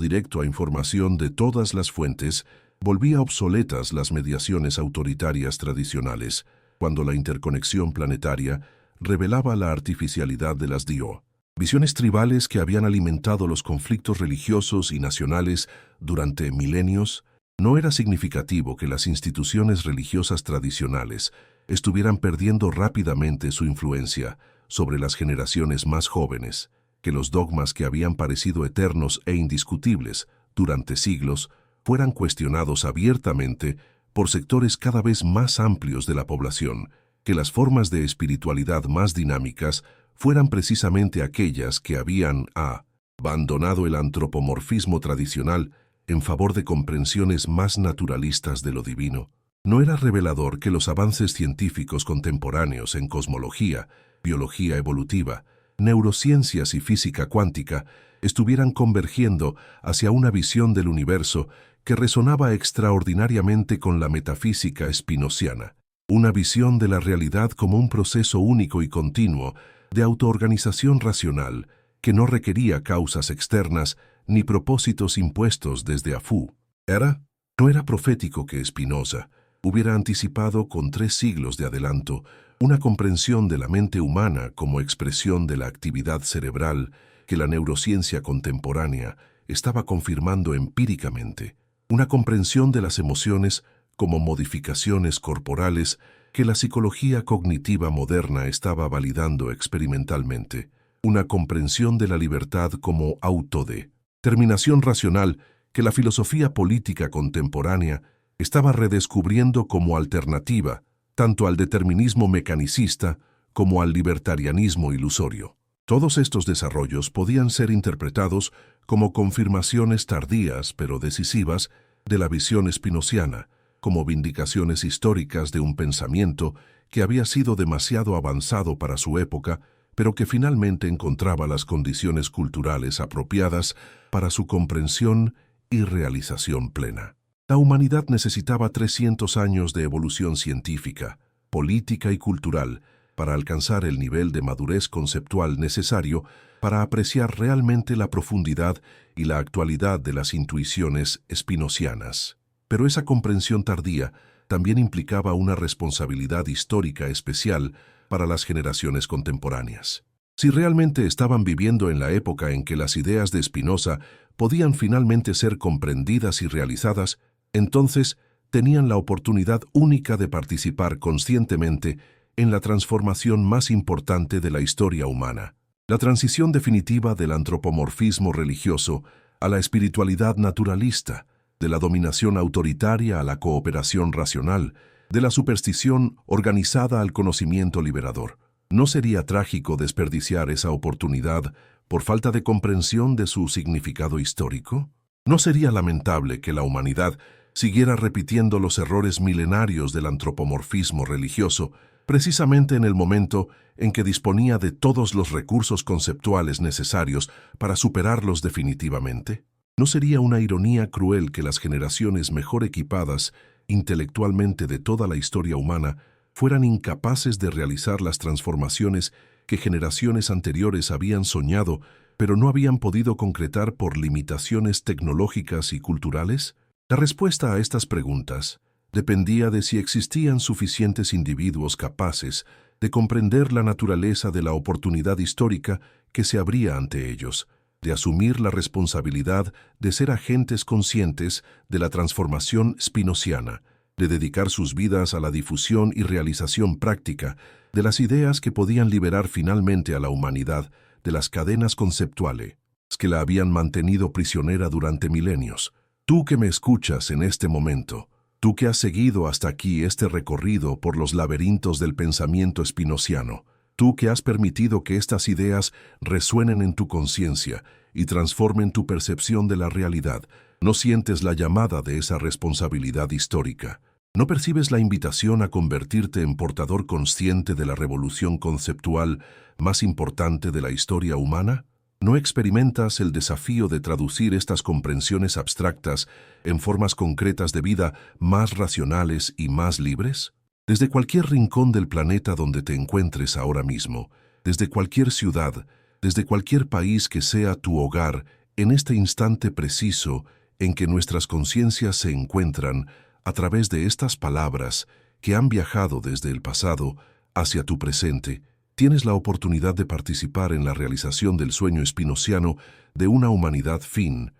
directo a información de todas las fuentes volvía obsoletas las mediaciones autoritarias tradicionales, cuando la interconexión planetaria revelaba la artificialidad de las DIO? Visiones tribales que habían alimentado los conflictos religiosos y nacionales durante milenios. No era significativo que las instituciones religiosas tradicionales estuvieran perdiendo rápidamente su influencia sobre las generaciones más jóvenes, que los dogmas que habían parecido eternos e indiscutibles durante siglos fueran cuestionados abiertamente por sectores cada vez más amplios de la población, que las formas de espiritualidad más dinámicas fueran precisamente aquellas que habían abandonado el antropomorfismo tradicional en favor de comprensiones más naturalistas de lo divino. ¿No era revelador que los avances científicos contemporáneos en cosmología, biología evolutiva, neurociencias y física cuántica estuvieran convergiendo hacia una visión del universo que resonaba extraordinariamente con la metafísica spinociana? Una visión de la realidad como un proceso único y continuo de autoorganización racional que no requería causas externas ni propósitos impuestos desde afuera. ¿No era profético que Spinoza hubiera anticipado con 3 siglos de adelanto una comprensión de la mente humana como expresión de la actividad cerebral que la neurociencia contemporánea estaba confirmando empíricamente? Una comprensión de las emociones como modificaciones corporales que la psicología cognitiva moderna estaba validando experimentalmente. Una comprensión de la libertad como autodeterminación racional que la filosofía política contemporánea estaba redescubriendo como alternativa tanto al determinismo mecanicista como al libertarianismo ilusorio. Todos estos desarrollos podían ser interpretados como confirmaciones tardías pero decisivas de la visión spinociana, como vindicaciones históricas de un pensamiento que había sido demasiado avanzado para su época, pero que finalmente encontraba las condiciones culturales apropiadas para su comprensión y realización plena. La humanidad necesitaba 300 años de evolución científica, política y cultural para alcanzar el nivel de madurez conceptual necesario para apreciar realmente la profundidad y la actualidad de las intuiciones spinocianas. Pero esa comprensión tardía también implicaba una responsabilidad histórica especial para las generaciones contemporáneas. Si realmente estaban viviendo en la época en que las ideas de Spinoza podían finalmente ser comprendidas y realizadas, entonces tenían la oportunidad única de participar conscientemente en la transformación más importante de la historia humana, la transición definitiva del antropomorfismo religioso a la espiritualidad naturalista, de la dominación autoritaria a la cooperación racional, de la superstición organizada al conocimiento liberador. ¿No sería trágico desperdiciar esa oportunidad por falta de comprensión de su significado histórico? ¿No sería lamentable que la humanidad siguiera repitiendo los errores milenarios del antropomorfismo religioso, precisamente en el momento en que disponía de todos los recursos conceptuales necesarios para superarlos definitivamente? ¿No sería una ironía cruel que las generaciones mejor equipadas intelectualmente de toda la historia humana fueran incapaces de realizar las transformaciones que generaciones anteriores habían soñado, pero no habían podido concretar por limitaciones tecnológicas y culturales? La respuesta a estas preguntas dependía de si existían suficientes individuos capaces de comprender la naturaleza de la oportunidad histórica que se abría ante ellos, de asumir la responsabilidad de ser agentes conscientes de la transformación spinociana, de dedicar sus vidas a la difusión y realización práctica de las ideas que podían liberar finalmente a la humanidad de las cadenas conceptuales que la habían mantenido prisionera durante milenios. Tú que me escuchas en este momento, tú que has seguido hasta aquí este recorrido por los laberintos del pensamiento spinociano, tú que has permitido que estas ideas resuenen en tu conciencia y transformen tu percepción de la realidad, ¿no sientes la llamada de esa responsabilidad histórica? ¿No percibes la invitación a convertirte en portador consciente de la revolución conceptual más importante de la historia humana? ¿No experimentas el desafío de traducir estas comprensiones abstractas en formas concretas de vida más racionales y más libres? Desde cualquier rincón del planeta donde te encuentres ahora mismo, desde cualquier ciudad, desde cualquier país que sea tu hogar, en este instante preciso en que nuestras conciencias se encuentran a través de estas palabras que han viajado desde el pasado hacia tu presente, tienes la oportunidad de participar en la realización del sueño espinociano de una humanidad fin,